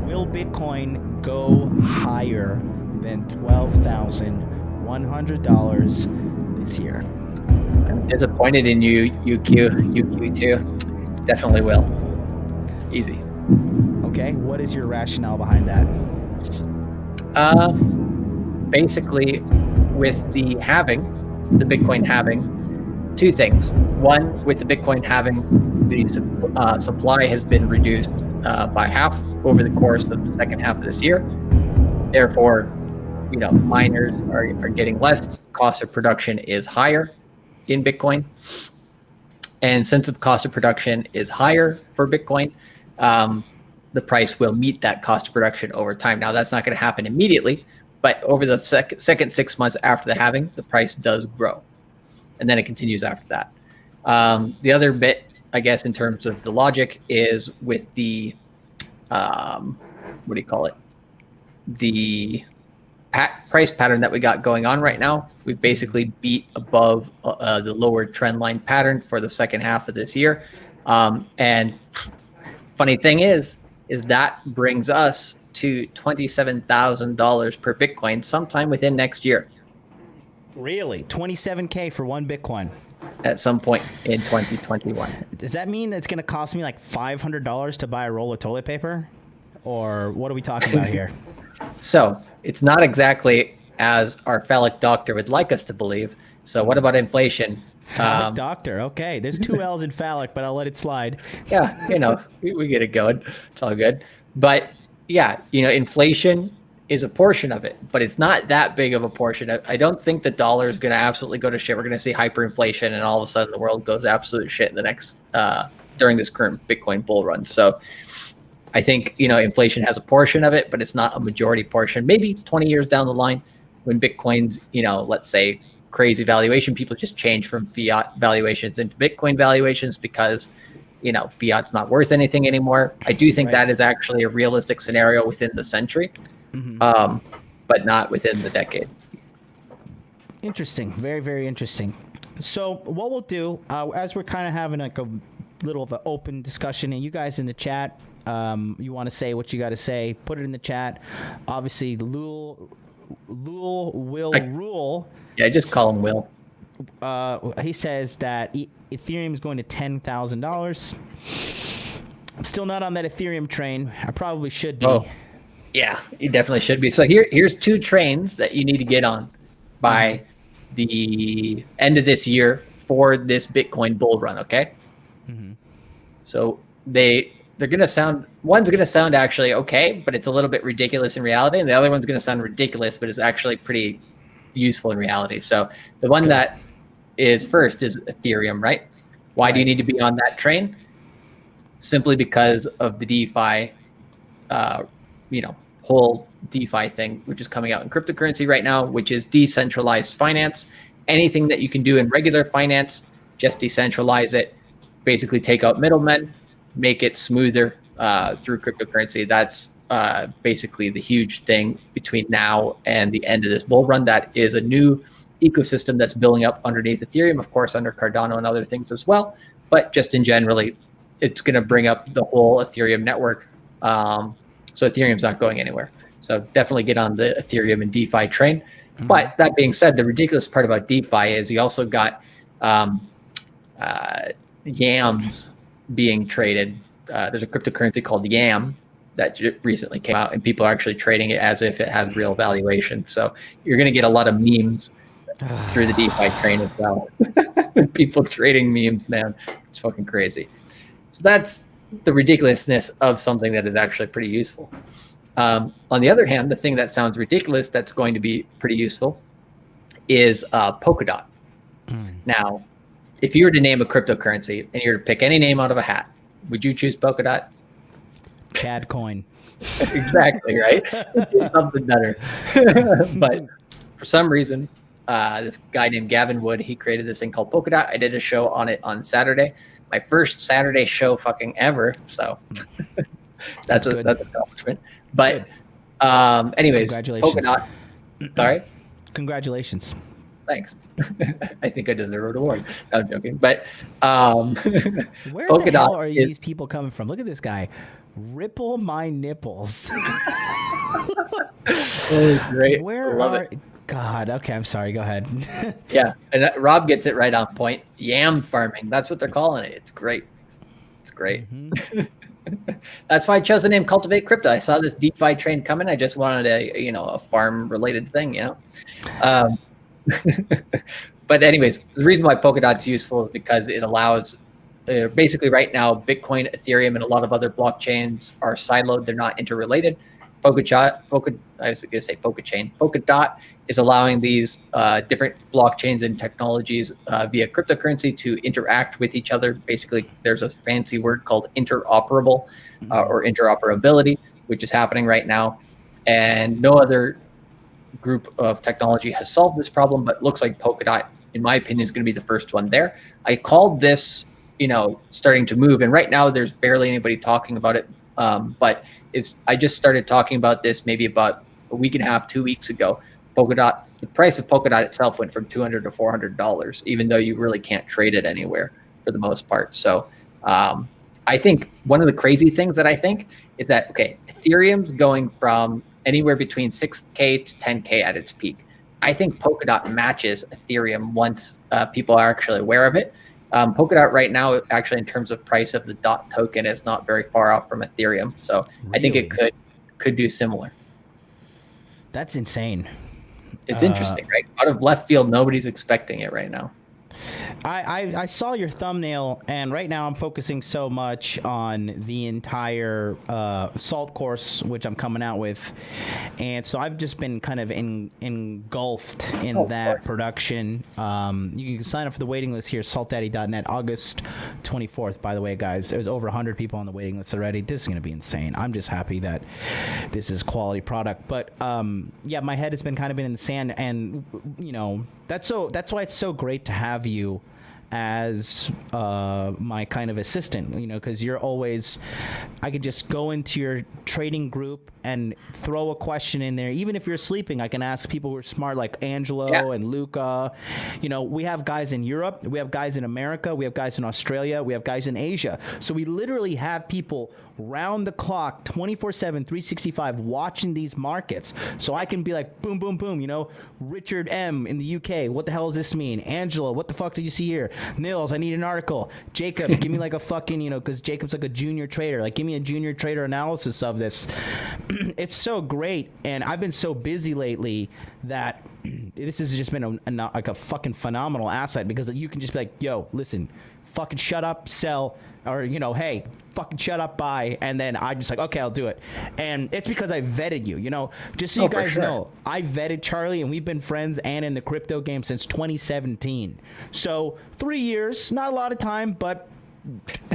Will Bitcoin go higher than $12,100 this year? I'm disappointed in you, UQ too. Definitely will. Easy. Okay, what is your rationale behind that? Basically, with the Bitcoin halving, two things. One, with the Bitcoin halving, the supply has been reduced by half over the course of the second half of this year. Therefore, miners are getting less. Cost of production is higher in Bitcoin. And since the cost of production is higher for Bitcoin, the price will meet that cost of production over time. Now, that's not going to happen immediately, but over the second 6 months after the halving, the price does grow. And then it continues after that. The other bit, I guess, in terms of the logic is with the, the price pattern that we got going on right now. We've basically beat above the lower trend line pattern for the second half of this year. And funny thing is that brings us to $27,000 per Bitcoin sometime within next year. Really? 27K for one Bitcoin? At some point in 2021. Does that mean it's going to cost me like $500 to buy a roll of toilet paper? Or what are we talking about here? So it's not exactly as our phallic doctor would like us to believe. So what about inflation? Phallic doctor. Okay. There's 2 L's in phallic, but I'll let it slide. Yeah, we get it going. It's all good. But yeah, inflation is a portion of it, but it's not that big of a portion. I don't think the dollar is going to absolutely go to shit. We're going to see hyperinflation, and all of a sudden the world goes absolute shit in the next during this current Bitcoin bull run. So I think inflation has a portion of it, but it's not a majority portion. Maybe 20 years down the line, when Bitcoin's let's say crazy valuation, people just change from fiat valuations into Bitcoin valuations because fiat's not worth anything anymore. I do think that is actually a realistic scenario within the century. Mm-hmm. But not within the decade. Interesting. Very, very interesting. So what we'll do, as we're kind of having like a little of an open discussion, and you guys in the chat, you want to say what you got to say, put it in the chat. Obviously, Lul will rule. Yeah, just call him Will. He says that Ethereum is going to $10,000. I'm still not on that Ethereum train. I probably should be. Oh. Yeah, you definitely should be. So here's 2 trains that you need to get on by the end of this year for this Bitcoin bull run, okay? Mm-hmm. So they're going to sound, one's going to sound actually okay, but it's a little bit ridiculous in reality, and the other one's going to sound ridiculous, but it's actually pretty useful in reality. So the one that is first is Ethereum, right? Why do you need to be on that train? Simply because of the DeFi, whole DeFi thing, which is coming out in cryptocurrency right now, which is decentralized finance. Anything that you can do in regular finance, just decentralize it, basically take out middlemen, make it smoother through cryptocurrency. That's basically the huge thing between now and the end of this bull run. That is a new ecosystem that's building up underneath Ethereum, of course, under Cardano and other things as well. But just in generally, it's going to bring up the whole Ethereum network. So Ethereum's not going anywhere. So definitely get on the Ethereum and DeFi train. Mm-hmm. But that being said, the ridiculous part about DeFi is you also got yams being traded. There's a cryptocurrency called YAM that recently came out, and people are actually trading it as if it has real valuation. So you're going to get a lot of memes through the DeFi train as well. People trading memes, man. It's fucking crazy. So that's the ridiculousness of something that is actually pretty useful. On the other hand, the thing that sounds ridiculous that's going to be pretty useful is Polkadot. Now, if you were to name a cryptocurrency and you were to pick any name out of a hat, would you choose Polkadot? CAD coin. Exactly, right? It's something better. But for some reason, this guy named Gavin Wood. He created this thing called Polkadot. I did a show on it on Saturday, my first Saturday show fucking ever. So that's an accomplishment. But anyways, congratulations. Polkadot. Sorry. Congratulations. Thanks. I think I deserve an award. No, I'm joking. But where the hell are these people coming from? Look at this guy. Ripple my nipples. Oh, great. God, okay, I'm sorry. Go ahead. Yeah, and Rob gets it right on point. Yam farming. That's what they're calling it. It's great. It's great. Mm-hmm. That's why I chose the name Cultivate Crypto. I saw this DeFi train coming. I just wanted a farm related thing, But anyways, the reason why Polkadot's useful is because it allows, basically right now, Bitcoin, Ethereum, and a lot of other blockchains are siloed. They're not interrelated. Polkadot is allowing these different blockchains and technologies via cryptocurrency to interact with each other. Basically, there's a fancy word called interoperable or interoperability, which is happening right now. And no other group of technology has solved this problem, but looks like Polkadot, in my opinion, is going to be the first one there. I called this, starting to move, and right now there's barely anybody talking about it. But I just started talking about this maybe about a week and a half, 2 weeks ago. Polkadot, the price of Polkadot itself went from $200 to $400, even though you really can't trade it anywhere for the most part. So I think one of the crazy things that I think is that, Ethereum's going from anywhere between 6K to 10K at its peak. I think Polkadot matches Ethereum once people are actually aware of it. Polkadot right now, actually, in terms of price of the DOT token, is not very far off from Ethereum. So really? I think it could do similar. That's insane. It's interesting, right? Out of left field, nobody's expecting it right now. I saw your thumbnail, and right now I'm focusing so much on the entire salt course, which I'm coming out with, and so I've just been kind of engulfed in that production. You can sign up for the waiting list here, saltdaddy.net, August 24th. By the way, guys, there's over 100 people on the waiting list already. This is going to be insane. I'm just happy that this is quality product. But yeah, my head has been kind of in the sand, and that's why it's so great to have you as my kind of assistant, because you're always, I could just go into your trading group and throw a question in there. Even if you're sleeping, I can ask people who are smart, like Angelo and Luca. We have guys in Europe, we have guys in America, we have guys in Australia, we have guys in Asia. So we literally have people round the clock, 24/7, 365, watching these markets. So I can be like, boom, boom, boom, Richard M in the UK, what the hell does this mean? Angela, what the fuck did you see here? Nils, I need an article. Jacob, give me like a fucking, because Jacob's like a junior trader. Like, give me a junior trader analysis of this. It's so great. And I've been so busy lately that this has just been like a fucking phenomenal asset, because you can just be like, yo, listen, fucking shut up, sell, or, hey, fucking shut up, buy. And then I'm just like, okay, I'll do it. And it's because I vetted you, just so you guys know, I vetted Charlie, and we've been friends and in the crypto game since 2017. So 3 years, not a lot of time, but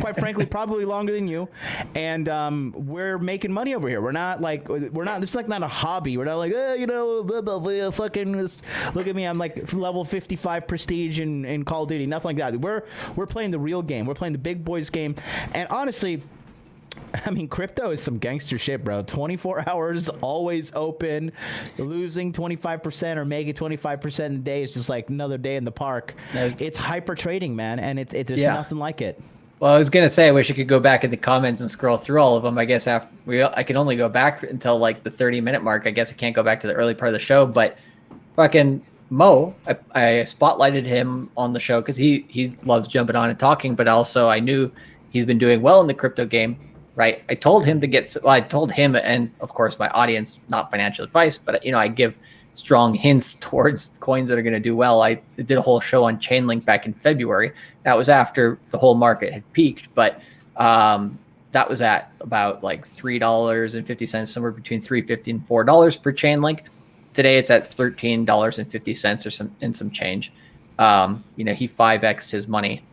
quite frankly, probably longer than you. And we're making money over here. This is like not a hobby. We're not like, fucking look at me. I'm like level 55 prestige in Call of Duty. Nothing like that. We're playing the real game. We're playing the big boys game. And honestly, I mean, crypto is some gangster shit, bro. 24 hours, always open. Losing 25% or making 25% in a day is just like another day in the park. It's hyper trading, man, and there's nothing like it. Well, I was gonna say, I wish I could go back in the comments and scroll through all of them. I guess I can only go back until like the 30-minute mark. I guess I can't go back to the early part of the show. But fucking Mo, I spotlighted him on the show because he loves jumping on and talking. But also, I knew he's been doing well in the crypto game, right? I told him I told him, and of course my audience, not financial advice, but I give strong hints towards coins that are going to do well. I did a whole show on Chainlink back in February. That was after the whole market had peaked, but that was at about like $3.50, somewhere between $3.50 and $4 per Chainlink. Today it's at $13.50 or some change. He 5x'd his money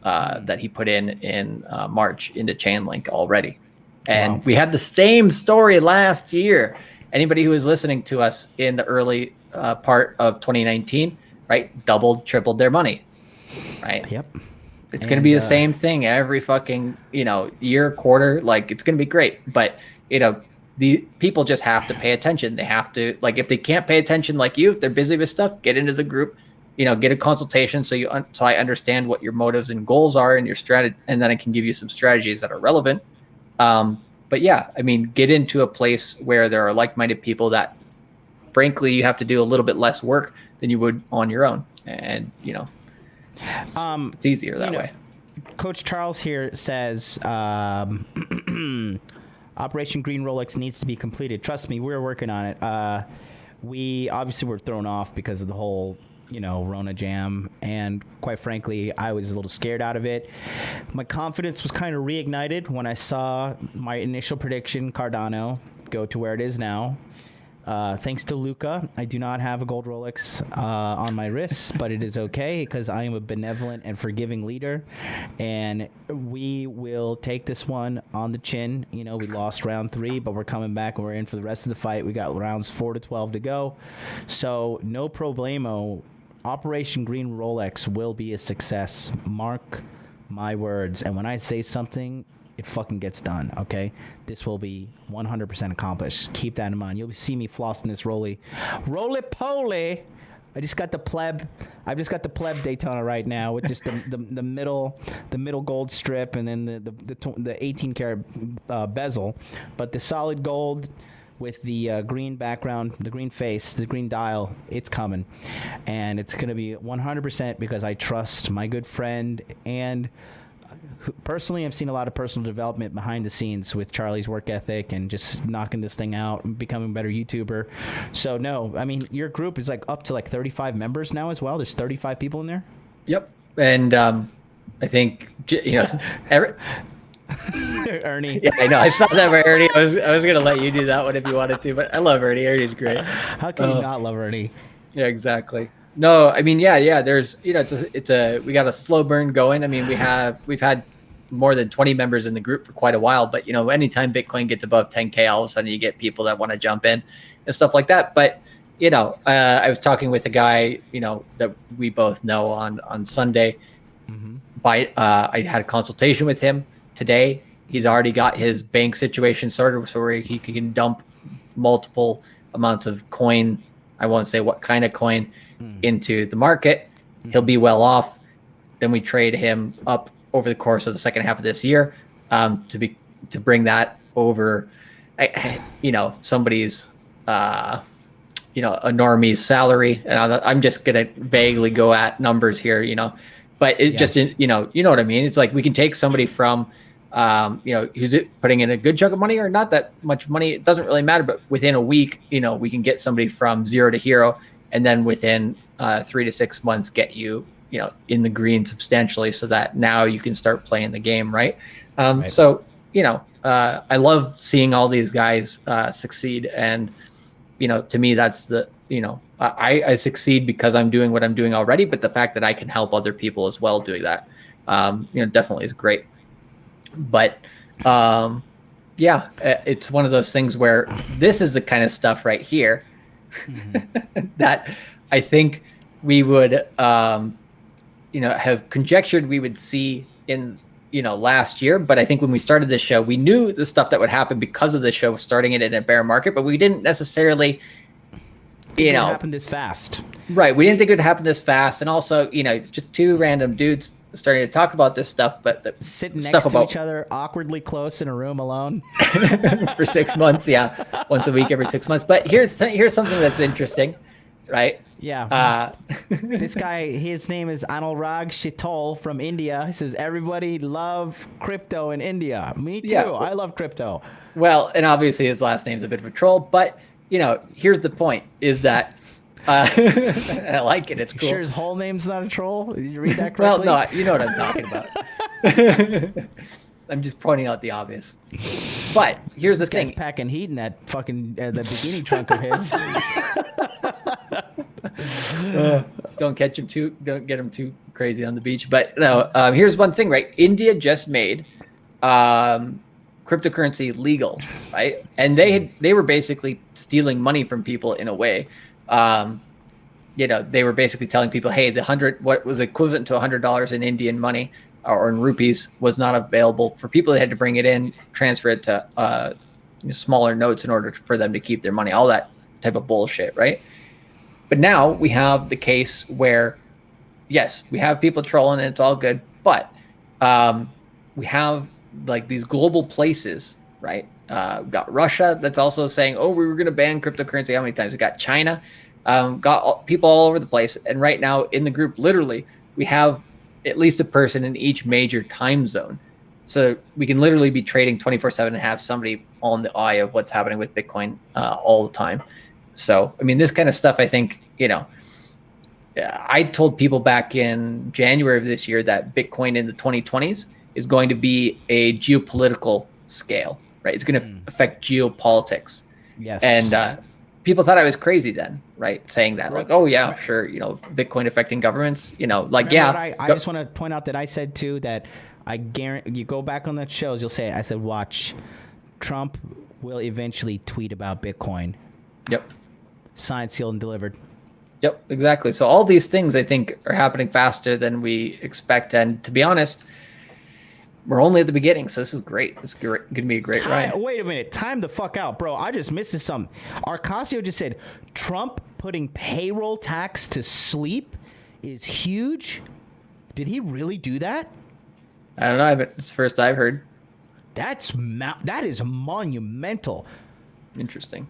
that he put in March into Chainlink already. And we had the same story last year. Anybody who was listening to us in the early part of 2019, right? Doubled, tripled their money, right? Yep. It's going to be the same thing every fucking, year, quarter. Like, it's going to be great. But, the people just have to pay attention. They have to, like, if they can't pay attention like you, if they're busy with stuff, get into the group, get a consultation so I understand what your motives and goals are and your strategy, and then I can give you some strategies that are relevant. But yeah, I mean, get into a place where there are like-minded people that, frankly, you have to do a little bit less work than you would on your own. And, it's easier that way. Coach Charles here says, Operation Green Rolex needs to be completed. Trust me, we're working on it. We obviously were thrown off because of the whole, Rona jam. And quite frankly, I was a little scared out of it. My confidence was kind of reignited when I saw my initial prediction, Cardano, go to where it is now. Thanks to Luca, I do not have a gold Rolex on my wrists, but it is okay because I am a benevolent and forgiving leader, and we will take this one on the chin. We lost round 3, but we're coming back and we're in for the rest of the fight. We got rounds 4 to 12 to go, so no problemo. Operation Green Rolex will be a success. Mark my words, and when I say something, it fucking gets done, okay? This will be 100% accomplished. Keep that in mind. You'll see me flossing this roly-poly. I just got the pleb. I've just got the pleb Daytona right now with just the middle gold strip and then the 18 karat bezel, but the solid gold with the green background, the green face, the green dial, it's coming, and it's gonna be 100% because I trust my good friend and. Personally, I've seen a lot of personal development behind the scenes with Charlie's work ethic and just knocking this thing out and becoming a better YouTuber. So, no, I mean, your group is up to 35 members now as well. There's 35 people in there. Yep. And I think, Ernie. Yeah, I know. I saw that for Ernie. I was going to let you do that one if you wanted to, but I love Ernie. Ernie's great. How can you not love Ernie? Yeah, exactly. No, I mean, yeah. There's, we got a slow burn going. I mean, we've had more than 20 members in the group for quite a while, but anytime Bitcoin gets above 10K, all of a sudden you get people that want to jump in and stuff like that. But I was talking with a guy, that we both know on Sunday. Mm-hmm. I had a consultation with him today. He's already got his bank situation sorted, so where he can dump multiple amounts of coin. I won't say what kind of coin. Into the market. He'll be well off. Then we trade him up over the course of the second half of this year to bring that over somebody's a normie's salary. And I'm just gonna vaguely go at numbers here, but it just you know what I mean. It's like we can take somebody from who's putting in a good chunk of money or not that much money, it doesn't really matter, but within a week we can get somebody from zero to hero. And then within 3 to 6 months, get you, in the green substantially, so that now you can start playing the game, right? Right. So, I love seeing all these guys succeed, and to me, that's the, I succeed because I'm doing what I'm doing already, but the fact that I can help other people as well doing that, definitely is great. But it's one of those things where this is the kind of stuff right here. Mm-hmm. that I think we would, have conjectured we would see in, last year. But I think when we started this show, we knew the stuff that would happen because of the show starting it in a bear market, but we didn't necessarily, it happen this fast. Right. We didn't think it would happen this fast. And also, just two random dudes starting to talk about this stuff, but sitting next to each other awkwardly close in a room alone for 6 months. Yeah. Once a week, every 6 months. But here's something that's interesting, right? Yeah. This guy, his name is Anurag Shitol from India. He says, everybody love crypto in India. Me too. Yeah. I love crypto. Well, and obviously his last name's a bit of a troll, but here's the point is that I like it. It's cool. Sure his whole name's not a troll? Did you read that correctly? Well, no, you know what I'm talking about. I'm just pointing out the obvious. But here's the thing. Guy's packing heat in that fucking the bikini trunk of his. Don't get him too crazy on the beach. But no, here's one thing, right? India just made cryptocurrency legal, right? And they were basically stealing money from people in a way. they were basically telling people, hey, what was equivalent to $100 in Indian money or in rupees was not available for people. They had to bring it in, transfer it to smaller notes in order for them to keep their money, all that type of bullshit, right? But now we have the case where, yes, we have people trolling and it's all good, but we have like these global places, right? We've got Russia that's also saying, oh, we were going to ban cryptocurrency. How many times? We got China, got people all over the place. And right now in the group, literally, we have at least a person in each major time zone. So we can literally be trading 24/7 and have somebody on the eye of what's happening with Bitcoin all the time. So, I mean, this kind of stuff, I think, I told people back in January of this year that Bitcoin in the 2020s is going to be a geopolitical scale, right? It's going to affect geopolitics. Yes. And people thought I was crazy then, right? Saying that, like, oh yeah, sure, Bitcoin affecting governments, I just want to point out that I said too that I guarantee you go back on the shows, you'll say I said, watch, Trump will eventually tweet about Bitcoin. Yep. Signed, sealed, and delivered. Yep, exactly. So all these things I think are happening faster than we expect, and to be honest, we're only at the beginning, so this is great. This is going to be a great ride. Wait a minute. Time the fuck out, bro. I just missed something. Arcasio just said Trump putting payroll tax to sleep is huge. Did he really do that? I don't know. It's the first I've heard. That is monumental. Interesting.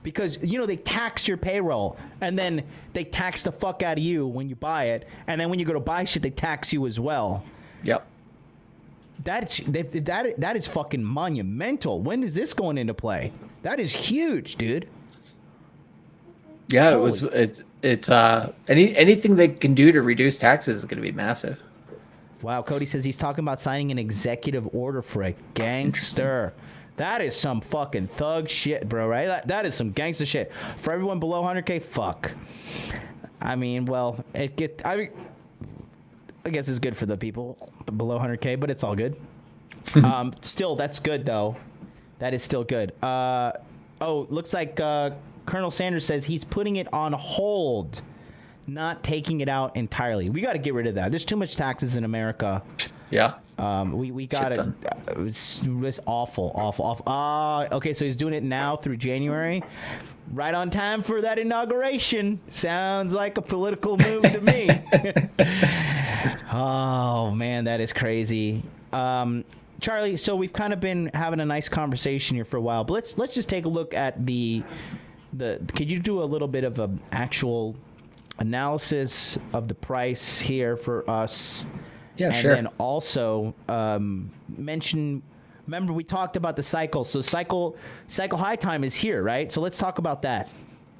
Because, they tax your payroll, and then they tax the fuck out of you when you buy it, and then when you go to buy shit, they tax you as well. Yep. That is fucking monumental. When is this going into play? That is huge, dude. Yeah, it's anything they can do to reduce taxes is going to be massive. Wow, Cody says he's talking about signing an executive order for a gangster. That is some fucking thug shit, bro, right? That is some gangster shit. For everyone below 100K, fuck. I mean, well, I guess it's good for the people below 100K, but it's all good. Still, that's good, though. That is still good. Looks like Colonel Sanders says he's putting it on hold, not taking it out entirely. We got to get rid of that. There's too much taxes in America. Yeah. We got it. It's awful. Okay, so he's doing it now through January. Right on time for that inauguration. Sounds like a political move to me. Oh, man, that is crazy. Charlie, so we've kind of been having a nice conversation here for a while, but let's just take a look at could you do a little bit of an actual analysis of the price here for us? Yeah, sure. And then also remember we talked about the cycle. So cycle high time is here, right? So let's talk about that.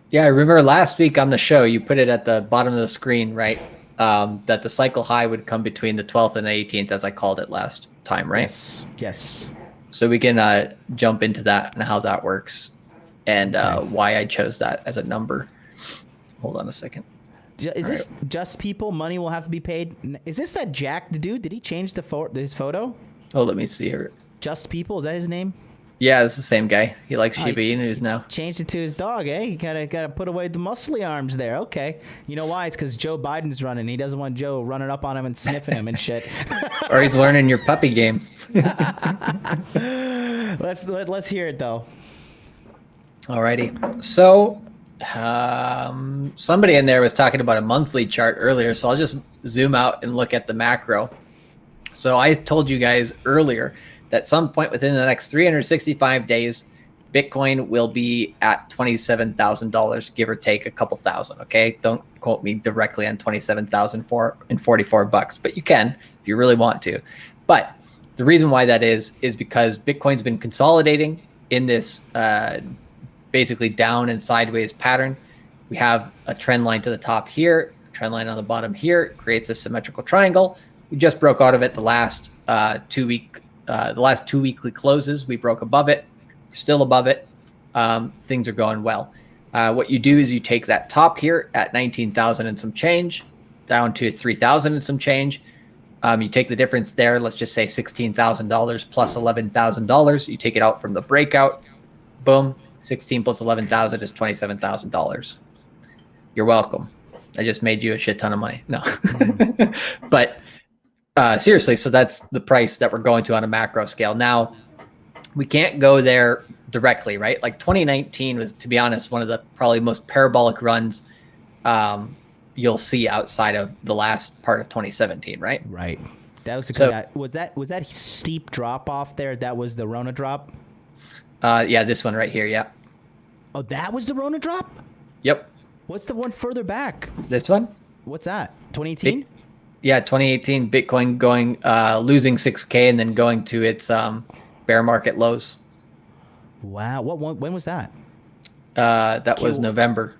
Yeah, I remember last week on the show, you put it at the bottom of the screen, right? That the cycle high would come between the 12th and the 18th, as I called it last time, right? Yes. So we can jump into that and how that works and why I chose that as a number. Hold on a second. Is this just people? Money will have to be paid? Is this that Jack dude? Did he change his photo? Oh, let me see here. Just people? Is that his name? Yeah, it's the same guy. He likes Shiba Inus now. Changed it to his dog, eh? You gotta put away the muscly arms there. Okay. You know why? It's because Joe Biden's running. He doesn't want Joe running up on him and sniffing him and shit. Or he's learning your puppy game. Let's hear it though. Alrighty. So somebody in there was talking about a monthly chart earlier, so I'll just zoom out and look at the macro. So I told you guys earlier that some point within the next 365 days, Bitcoin will be at $27,000, give or take a couple thousand. Okay, don't quote me directly on $27,044, but you can if you really want to. But the reason why that is because Bitcoin's been consolidating in this basically down and sideways pattern. We have a trend line to the top here, a trend line on the bottom here. It creates a symmetrical triangle. We just broke out of it the last 2 weekly closes. We broke above it, still above it. Things are going well. What you do is you take that top here at 19,000 and some change down to 3,000 and some change. You take the difference there, let's just say $16,000 plus $11,000. You take it out from the breakout. Boom, 16 plus 11,000 is $27,000. You're welcome. I just made you a shit ton of money. No, but seriously, so that's the price that we're going to on a macro scale. Now, we can't go there directly, right? Like 2019 was, to be honest, one of the probably most parabolic runs you'll see outside of the last part of 2017, right? Right. That was was that steep drop off there? That was the Rona drop. Yeah, this one right here. Yeah. Oh, that was the Rona drop. Yep. What's the one further back? This one. What's that? 2018. Yeah, 2018. Bitcoin going losing 6K and then going to its bear market lows. Wow. When was that? That was November.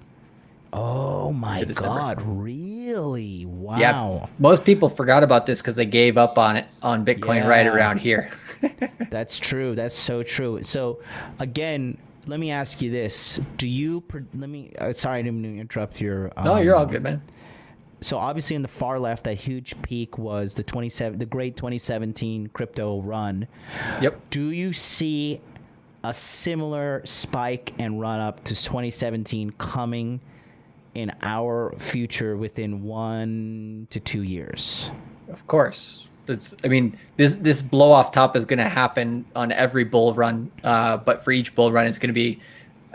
Oh my God! Really? Wow. Yeah. Most people forgot about this because they gave up on it on Bitcoin right around here. That's true. That's so true. So, again, let me ask you this: do you? Sorry, I didn't mean to interrupt your. No, you're all good, man. So obviously, in the far left, that huge peak was the great 2017 crypto run. Yep. Do you see a similar spike and run up to 2017 coming in our future within 1 to 2 years? Of course. This blow off top is going to happen on every bull run, but for each bull run, it's going to be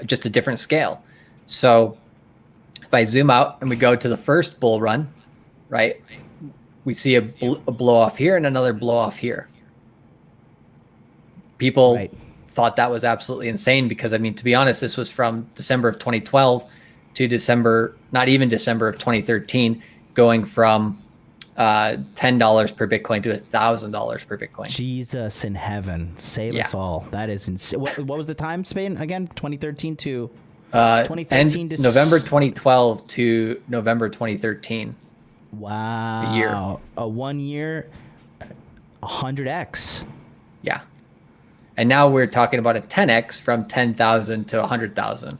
just a different scale. So if I zoom out and we go to the first bull run, right, we see a blow off here and another blow off here. People thought that was absolutely insane because, I mean, to be honest, this was from December of 2012 to not even December of 2013, going from $10 per Bitcoin to $1,000 per Bitcoin. Jesus in heaven, save us all. That is insane. What was the time span again? 2013 to 2013 to November 2012 to November 2013. Wow. A year. A 1 year, 100x. Yeah. And now we're talking about a 10x from 10,000 to 100,000.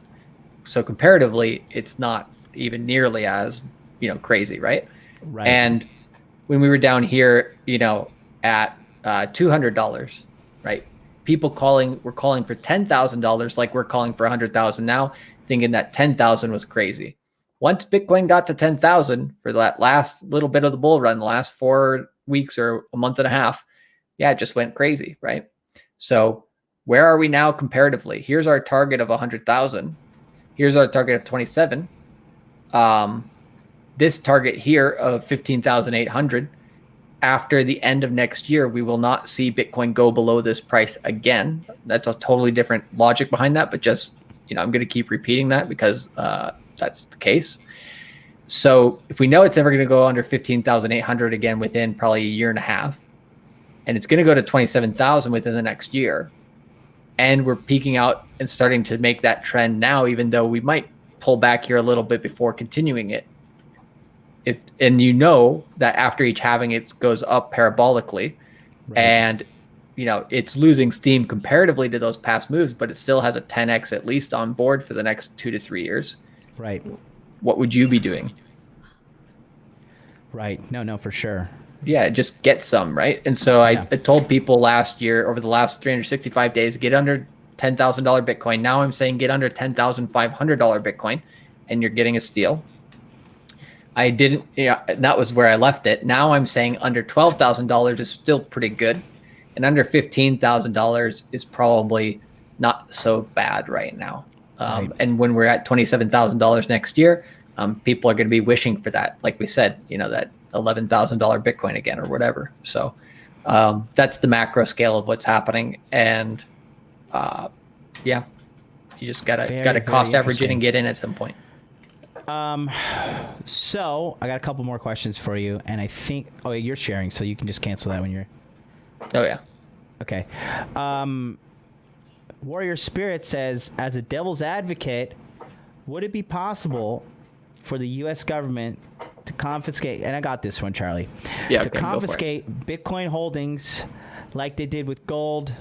So comparatively, it's not even nearly as, crazy, right? Right. And when we were down here, at $200, right? People were calling for $10,000 like we're calling for 100,000 now, thinking that 10,000 was crazy. Once Bitcoin got to 10,000 for that last little bit of the bull run, the last 4 weeks or a month and a half, it just went crazy, right? So where are we now comparatively? Here's our target of 100,000. Here's our target of 27. This target here of 15,800. After the end of next year, we will not see Bitcoin go below this price again. That's a totally different logic behind that, but just, I'm going to keep repeating that because that's the case. So if we know it's never going to go under 15,800 again within probably a year and a half, and it's going to go to 27,000 within the next year, and we're peaking out and starting to make that trend now, even though we might pull back here a little bit before continuing it. And that after each halving, it goes up parabolically, and it's losing steam comparatively to those past moves, but it still has a 10x at least on board for the next 2 to 3 years. Right. What would you be doing? Right. No, for sure. Yeah, just get some, right? And so I told people last year, over the last 365 days, get under $10,000 Bitcoin. Now I'm saying get under $10,500 Bitcoin, and you're getting a steal. I didn't, that was where I left it. Now I'm saying under $12,000 is still pretty good, and under $15,000 is probably not so bad right now. And when we're at $27,000 next year, people are going to be wishing for that, like we said, that $11,000 Bitcoin again or whatever. So that's the macro scale of what's happening. And you just gotta cost average it and get in at some point. So I got a couple more questions for you, and I think you're sharing, so you can just cancel that when you're. Oh yeah. Okay. Warrior Spirit says, as a devil's advocate, would it be possible for the U.S. government to confiscate, and I got this one, Charlie, to confiscate Bitcoin holdings like they did with gold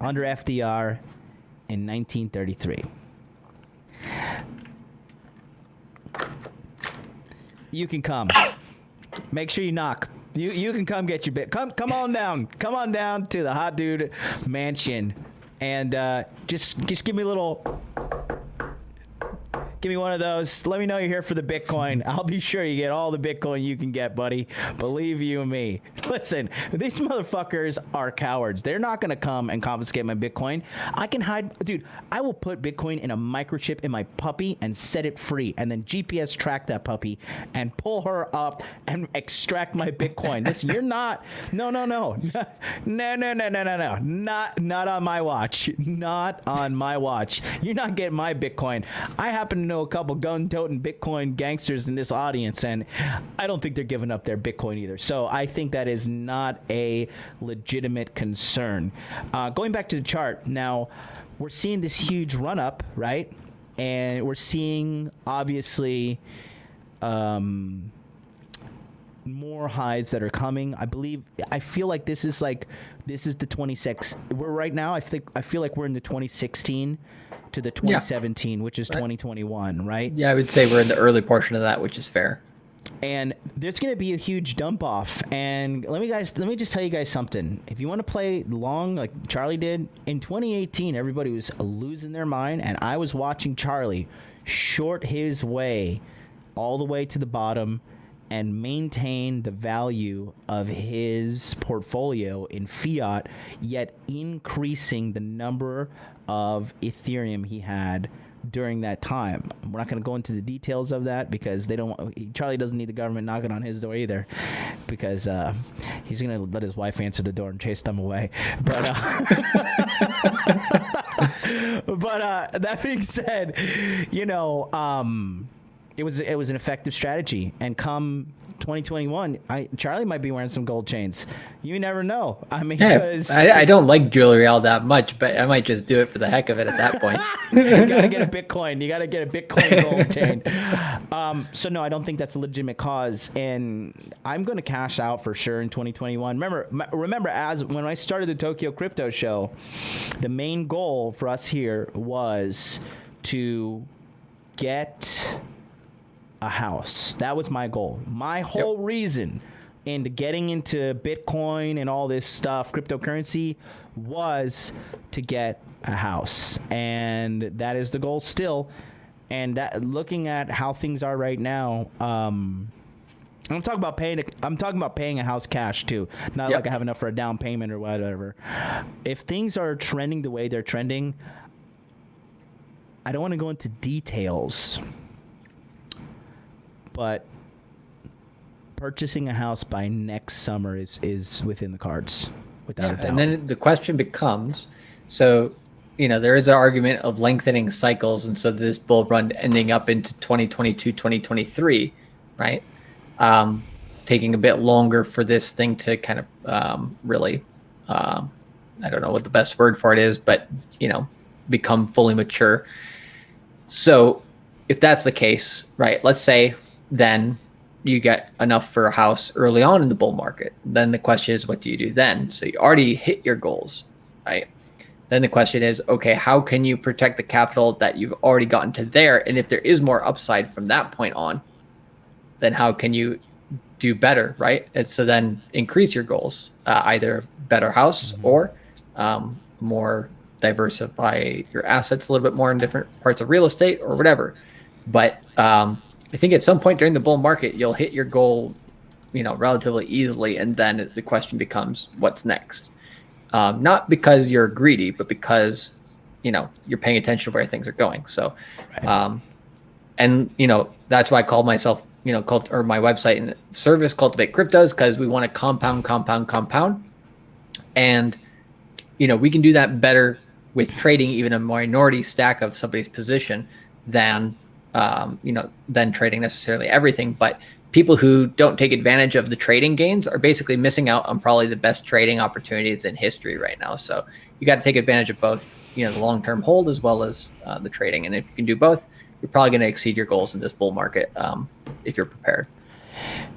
under FDR in 1933? You can come. Make sure you knock. You can come get your bit. Come on down. Come on down to the Hot Dude Mansion, and just give me a little. Give me one of those. Let me know you're here for the Bitcoin. I'll be sure you get all the Bitcoin you can get, buddy. Believe you me. Listen, these motherfuckers are cowards. They're not going to come and confiscate my Bitcoin. I can hide. Dude, I will put Bitcoin in a microchip in my puppy and set it free, and then GPS track that puppy and pull her up and extract my Bitcoin. Listen, you're not. No. Not on my watch. Not on my watch. You're not getting my Bitcoin. I happen to know a couple gun-toting Bitcoin gangsters in this audience, and I don't think they're giving up their Bitcoin either. So I think that is not a legitimate concern. Going back to the chart, now we're seeing this huge run-up, right? And we're seeing, obviously, more highs that are coming. I feel like this is the 26. We're right now. I feel like we're in the 2016 to the 2017, which is 2021, right? Yeah, I would say we're in the early portion of that, which is fair. And there's going to be a huge dump off. And let me just tell you guys something. If you want to play long, like Charlie did in 2018, everybody was losing their mind, and I was watching Charlie short his way all the way to the bottom and maintain the value of his portfolio in fiat, yet increasing the number of Ethereum he had during that time. We're not going to go into the details of that because Charlie doesn't need the government knocking on his door either, because he's going to let his wife answer the door and chase them away. But that being said, it was an effective strategy, and come 2021, Charlie might be wearing some gold chains. You never know. I mean, I don't like jewelry all that much, but I might just do it for the heck of it at that point. You gotta get a Bitcoin. You gotta get a Bitcoin gold chain. So no, I don't think that's a legitimate cause, and I'm going to cash out for sure in 2021. Remember, as when I started the Tokyo Crypto Show, the main goal for us here was to get a house. That was my goal. My whole reason into getting into Bitcoin and all this stuff, cryptocurrency, was to get a house. And that is the goal still. And that, looking at how things are right now, I'm talking about paying a house cash too. Not like I have enough for a down payment or whatever. If things are trending the way they're trending, I don't want to go into details, but purchasing a house by next summer is within the cards, without a doubt. And then the question becomes, so, there is an argument of lengthening cycles, and so this bull run ending up into 2022, 2023, right? Taking a bit longer for this thing to kind of really, I don't know what the best word for it is, but, become fully mature. So if that's the case, right, let's say then you get enough for a house early on in the bull market. Then the question is, what do you do then? So you already hit your goals, right? Then the question is, okay, how can you protect the capital that you've already gotten to there? And if there is more upside from that point on, then how can you do better, right? And so then increase your goals, either better house or more diversify your assets a little bit more in different parts of real estate or whatever. But I think at some point during the bull market, you'll hit your goal, relatively easily. And then the question becomes, what's next? Not because you're greedy, but because, you're paying attention to where things are going. So, and, that's why I call myself, or my website and service Cultivate Cryptos, because we want to compound. And, we can do that better with trading even a minority stack of somebody's position than trading necessarily everything. But people who don't take advantage of the trading gains are basically missing out on probably the best trading opportunities in history right now. So you got to take advantage of both, the long-term hold as well as the trading. And if you can do both, you're probably going to exceed your goals in this bull market if you're prepared.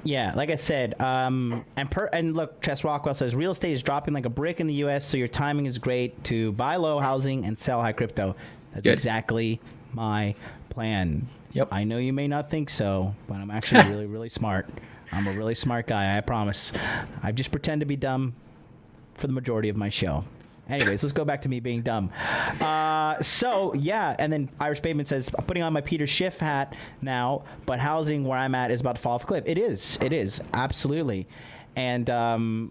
Yeah, like I said, and look, Chess Rockwell says real estate is dropping like a brick in the U.S., so your timing is great to buy low housing and sell high crypto. That's exactly my plan. Yep. I know you may not think so, but I'm actually really, really smart. I'm a really smart guy, I promise. I just pretend to be dumb for the majority of my show. Anyways, let's go back to me being dumb. So yeah, and then Irish Pavement says, I'm putting on my Peter Schiff hat now, but housing where I'm at is about to fall off a cliff. It is, absolutely. And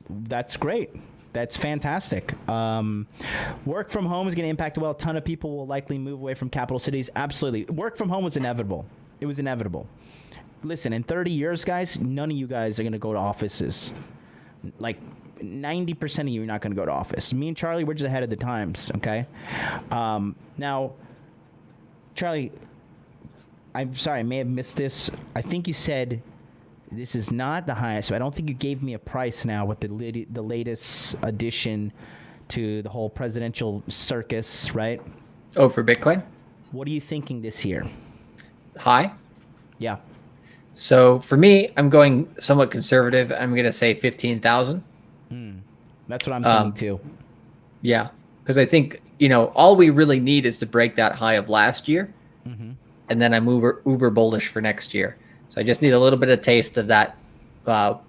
that's great. That's fantastic. Work from home is going to impact well. A ton of people will likely move away from capital cities. Absolutely. Work from home was inevitable. It was inevitable. Listen, in 30 years, guys, none of you guys are going to go to offices. Like 90% of you are not going to go to office. Me and Charlie, we're just ahead of the times, okay? Now, Charlie, I'm sorry, I may have missed this. I think you said this is not the highest, so I don't think you gave me a price now with the latest addition to the whole presidential circus, right? Oh, for Bitcoin? What are you thinking this year? High? Yeah. So for me, I'm going somewhat conservative. I'm going to say 15,000. That's what I'm thinking too. Yeah, because I think, all we really need is to break that high of last year. And then I'm uber bullish for next year. So I just need a little bit of taste of that above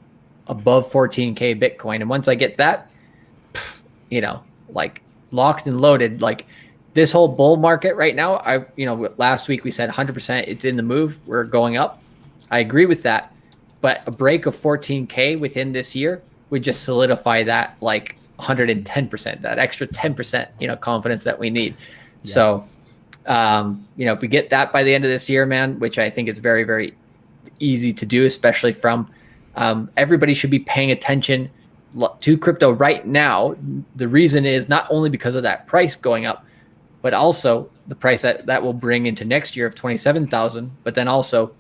14K Bitcoin. And once I get that, like locked and loaded, like this whole bull market right now, last week we said 100% it's in the move. We're going up. I agree with that. But a break of 14K within this year would just solidify that like 110%, that extra 10%, confidence that we need. Yeah. So, if we get that by the end of this year, man, which I think is very, very easy to do, especially from everybody should be paying attention to crypto right now. The reason is not only because of that price going up, but also the price that will bring into next year of 27,000, but then also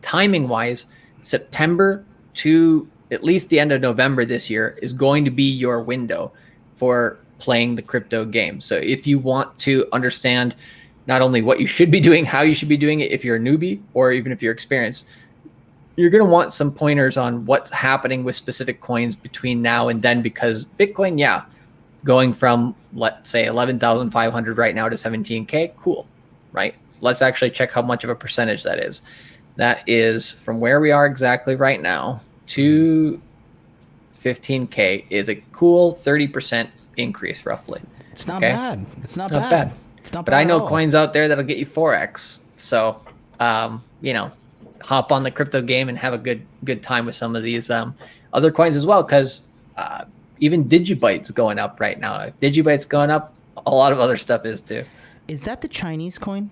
timing wise, September to at least the end of November this year is going to be your window for playing the crypto game. So if you want to understand not only what you should be doing, how you should be doing it if you're a newbie, or even if you're experienced, you're going to want some pointers on what's happening with specific coins between now and then, because Bitcoin, going from, let's say, 11,500 right now to 17K, cool, right? Let's actually check how much of a percentage that is. That is from where we are exactly right now to 15K is a cool 30% increase roughly. It's not bad. It's not bad. It's not bad. But I know coins out there that'll get you 4x. So, hop on the crypto game and have a good time with some of these other coins as well, because even Digibyte's going up right now. If Digibyte's going up, a lot of other stuff is too. Is that the Chinese coin?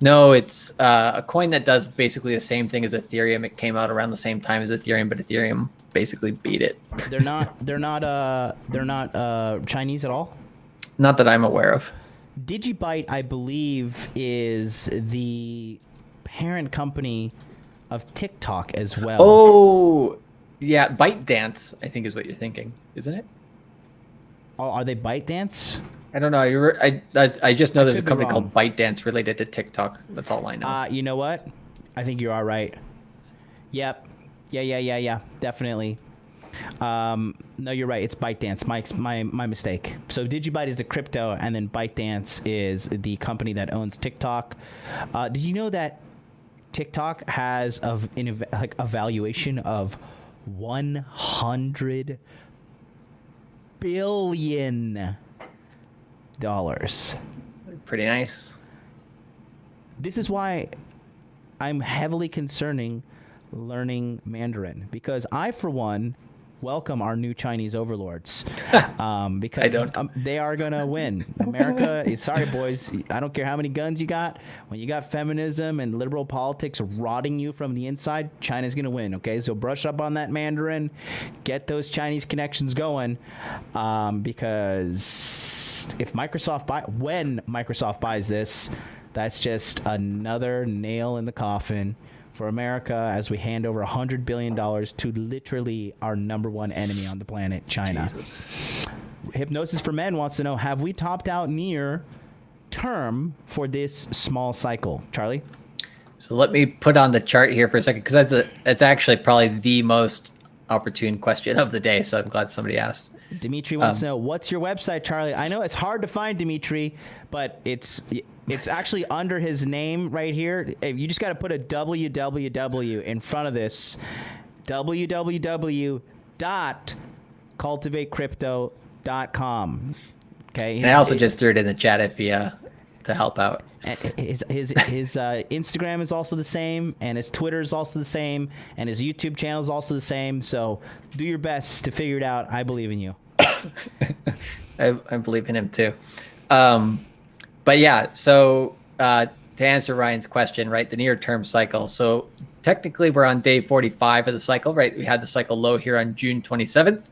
No, it's a coin that does basically the same thing as Ethereum. It came out around the same time as Ethereum, but Ethereum basically beat it. They're not Chinese at all? Not that I'm aware of. Digibyte, I believe, is the parent company of TikTok as well. Oh, yeah, ByteDance, I think is what you're thinking, isn't it? Oh, are they ByteDance? I don't know. I just know there's a company called ByteDance related to TikTok. That's all I know. You know what? I think you are right. Yep. Yeah. Definitely. No, you're right. It's ByteDance. My mistake. So Digibyte is the crypto, and then ByteDance is the company that owns TikTok. Did you know that TikTok has a valuation of $100 billion? Pretty nice. This is why I'm heavily concerning learning Mandarin, because I, for one, welcome our new Chinese overlords, because they are gonna win. America is sorry, boys. I don't care how many guns you got. When you got feminism and liberal politics rotting you from the inside, China's gonna win. Okay, so brush up on that Mandarin, get those Chinese connections going, because when Microsoft buys this, that's just another nail in the coffin for America as we hand over $100 billion to literally our number one enemy on the planet, China. Jesus. Hypnosis for Men wants to know, have we topped out near term for this small cycle? Charlie? So let me put on the chart here for a second, because that's actually probably the most opportune question of the day. So I'm glad somebody asked. Dimitri wants to know, what's your website, Charlie? I know it's hard to find Dimitri, but it's actually under his name right here. You just got to put a www in front of this. www.cultivatecrypto.com. bootcamp.com. Okay. And I also just threw it in the chat if you to help out. His Instagram is also the same, and his Twitter is also the same, and his YouTube channel is also the same. So do your best to figure it out. I believe in you. I believe in him too. But yeah, so to answer Ryan's question, right, the near-term cycle. So technically we're on day 45 of the cycle, right? We had the cycle low here on June 27th.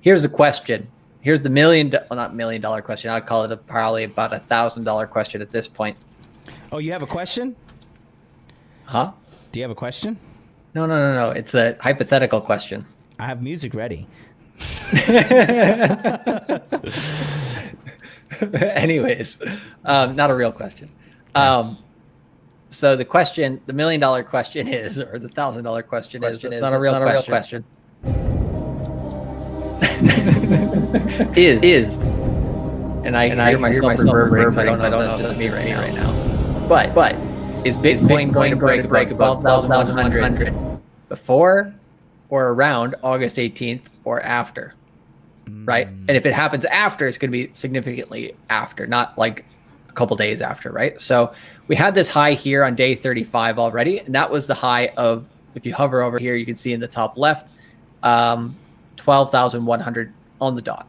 Here's the question. Here's the not $1 million question. I'd call it probably about $1,000 question at this point. Oh, you have a question? Huh? Do you have a question? No. It's a hypothetical question. I have music ready. Anyways, not a real question. So the question, the $1 million question is, or the $1,000 question is, it's not a real question. is and I hear myself reverberating, so I don't know if that's just me right now. But is Bitcoin going to break above 12,100 before or around August 18th or after? Right? And if it happens after, it's going to be significantly after, not like a couple days after, right? So we had this high here on day 35 already, and that was the high of, if you hover over here, you can see in the top left, 12,100 on the dot.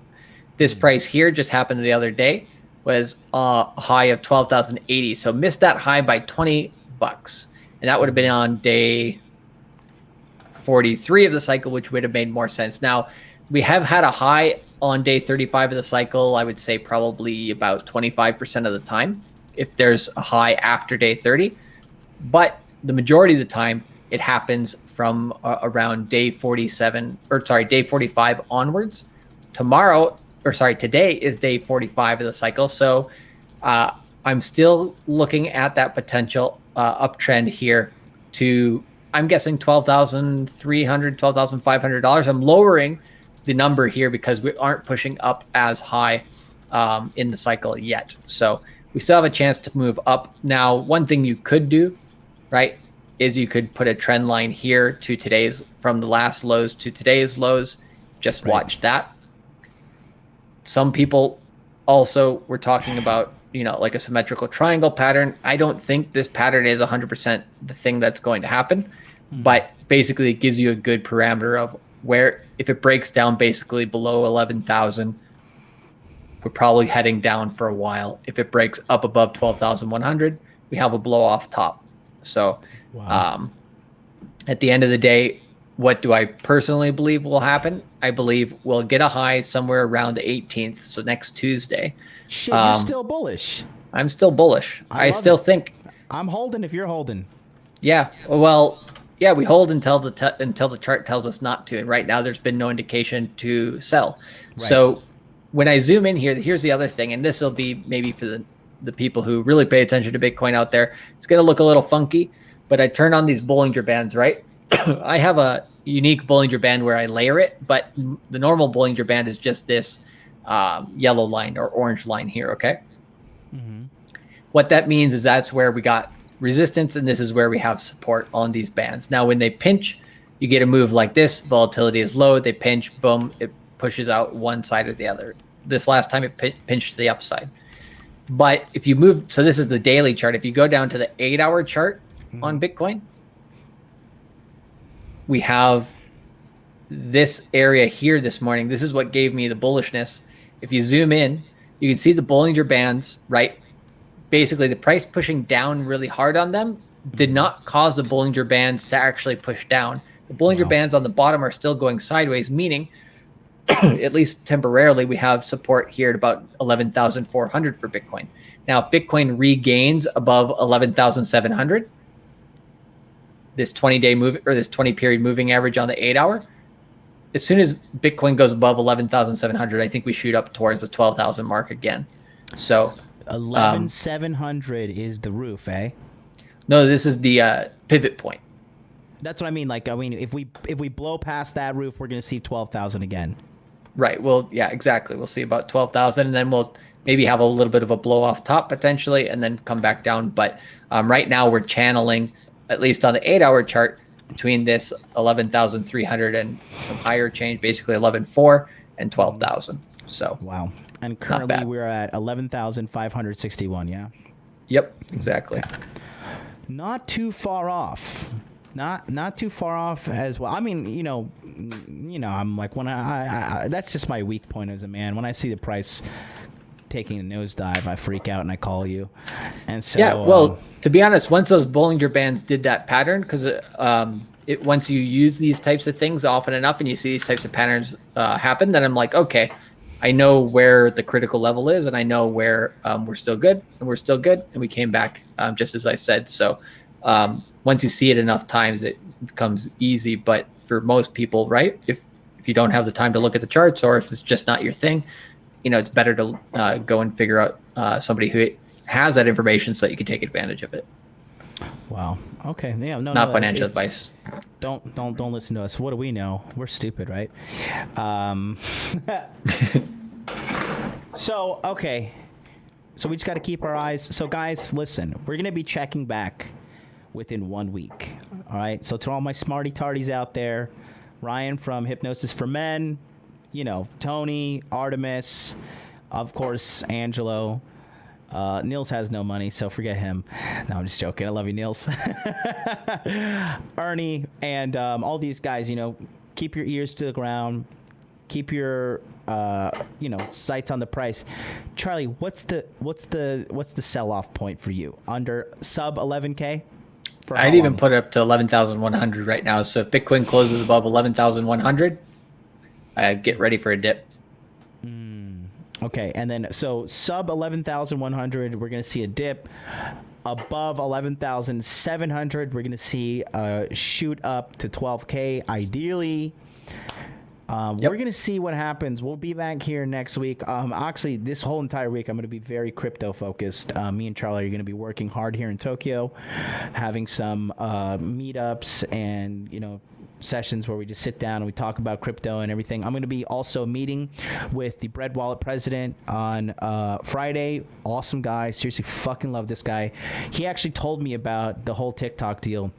This price here just happened the other day, was a high of 12,080. So missed that high by 20 bucks. And that would have been on day 43 of the cycle, which would have made more sense. Now, we have had a high on day 35 of the cycle, I would say probably about 25% of the time, if there's a high after day 30. But the majority of the time, it happens from around day 45 onwards. Today is day 45 of the cycle. So I'm still looking at that potential uptrend here to, I'm guessing $12,300, $12,500. I'm lowering the number here because we aren't pushing up as high in the cycle yet. So we still have a chance to move up. Now, one thing you could do, right, is you could put a trend line here to today's, from the last lows to today's lows. Just watch that. Some people also were talking about, like a symmetrical triangle pattern. I don't think this pattern is 100% the thing that's going to happen, but basically it gives you a good parameter of where, if it breaks down basically below 11,000, we're probably heading down for a while. If it breaks up above 12,100, we have a blow off top. So at the end of the day, what do I personally believe will happen? I believe we'll get a high somewhere around the 18th, so next Tuesday. Shit, you're still bullish. I'm still bullish. I still think I'm holding if you're holding. Yeah. Well, yeah, we hold until the chart tells us not to, and right now there's been no indication to sell. Right. So when I zoom in here, here's the other thing, and this will be maybe for the people who really pay attention to Bitcoin out there. It's going to look a little funky, but I turn on these Bollinger Bands, right? I have a unique Bollinger Band where I layer it, but the normal Bollinger Band is just this yellow line or orange line here, okay? Mm-hmm. What that means is that's where we got resistance, and this is where we have support on these bands. Now, when they pinch, you get a move like this. Volatility is low. They pinch, boom, it pushes out one side or the other. This last time it pinched to the upside. But if you move, so this is the daily chart. If you go down to the 8-hour chart on Bitcoin, we have this area here this morning. This is what gave me the bullishness. If you zoom in, you can see the Bollinger Bands, right? Basically, the price pushing down really hard on them did not cause the Bollinger Bands to actually push down. The Bollinger Bands on the bottom are still going sideways, meaning, at least temporarily, we have support here at about 11,400 for Bitcoin. Now, if Bitcoin regains above 11,700, this 20-day move, or this 20-period moving average on the 8-hour, as soon as Bitcoin goes above 11,700, I think we shoot up towards the 12,000 mark again. So 11,700 is the roof, eh? No, this is the pivot point. That's what I mean. Like, I mean, if we blow past that roof, we're going to see 12,000 again. Right. Well, yeah, exactly. We'll see about 12,000, and then we'll maybe have a little bit of a blow off top potentially, and then come back down. But right now we're channeling, at least on the 8-hour chart, between this 11,300 and some higher change, basically 11,400 and 12,000. So wow. And currently we're at 11,561. Yeah. Yep, exactly. Not too far off. Not too far off as well. I mean, I'm like when I that's just my weak point as a man. When I see the price taking a nosedive, I freak out and I call you. And so yeah, well, to be honest, once those Bollinger Bands did that pattern, because once you use these types of things often enough and you see these types of patterns happen, then I'm like, okay, I know where the critical level is, and I know where we're still good, and we're still good, and we came back just as I said. So once you see it enough times, it becomes easy. But for most people, right, if you don't have the time to look at the charts, or if it's just not your thing, it's better to go and figure out somebody who has that information so that you can take advantage of it. Wow. Okay. Yeah. Not financial advice. Don't listen to us. What do we know? We're stupid, right? So okay. So we just got to keep our eyes. So guys, listen. We're gonna be checking back within 1 week. All right. So to all my smarty tardies out there, Ryan from Hypnosis for Men, Tony, Artemis, of course, Angelo. Niels has no money, so forget him. No, I'm just joking. I love you, Niels. Ernie, and all these guys, keep your ears to the ground. Keep your, sights on the price. Charlie, what's the sell-off point for you? Under sub 11K? I'd even put it up to 11,100 right now. So if Bitcoin closes above 11,100, get ready for a dip. Okay, and then so sub 11,100, we're going to see a dip. Above 11,700, we're going to see a shoot up to 12K, ideally. We're going to see what happens. We'll be back here next week. Actually, this whole entire week, I'm going to be very crypto focused. Me and Charlie are going to be working hard here in Tokyo, having some meetups and, sessions where we just sit down and we talk about crypto and everything. I'm going to be also meeting with the Bread Wallet president on Friday. Awesome guy. Seriously, fucking love this guy. He actually told me about the whole TikTok deal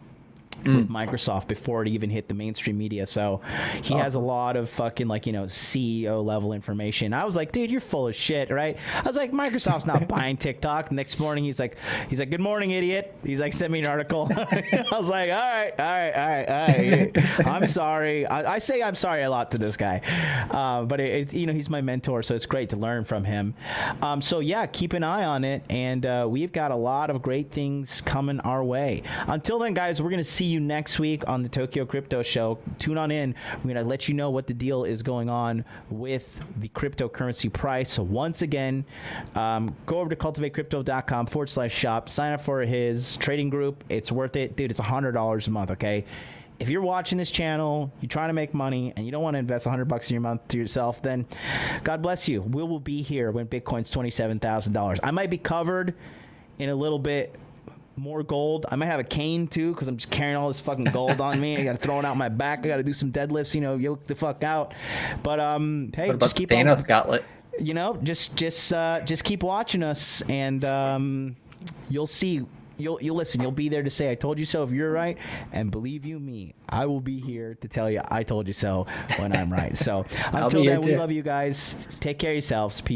with Microsoft before it even hit the mainstream media. So he has a lot of fucking CEO level information. I was like, dude, you're full of shit, right? I was like, Microsoft's not buying TikTok. Next morning, he's like, good morning, idiot. He's like, send me an article. I was like, all right. I'm sorry. I say I'm sorry a lot to this guy. But he's my mentor. So it's great to learn from him. So yeah, keep an eye on it. And we've got a lot of great things coming our way. Until then, guys, we're going to see you next week on the Tokyo Crypto Show. Tune on in. We're going to let you know what the deal is going on with the cryptocurrency price. So once again, go over to cultivatecrypto.com/shop. Sign up for his trading group. It's worth it. Dude, it's $100 a month, okay? If you're watching this channel, you're trying to make money, and you don't want to invest $100 in your month to yourself, then God bless you. We will be here when Bitcoin's $27,000. I might be covered in a little bit more gold. I might have a cane too, because I'm just carrying all this fucking gold on me. I got to throw it out my back. I got to do some deadlifts, yoke the fuck out. But hey, just keep Thanos gauntlet. Just keep watching us, and you'll see. You'll listen. You'll be there to say I told you so if you're right, and believe you me, I will be here to tell you I told you so when I'm right. So until then, we love you guys. Take care of yourselves. Peace.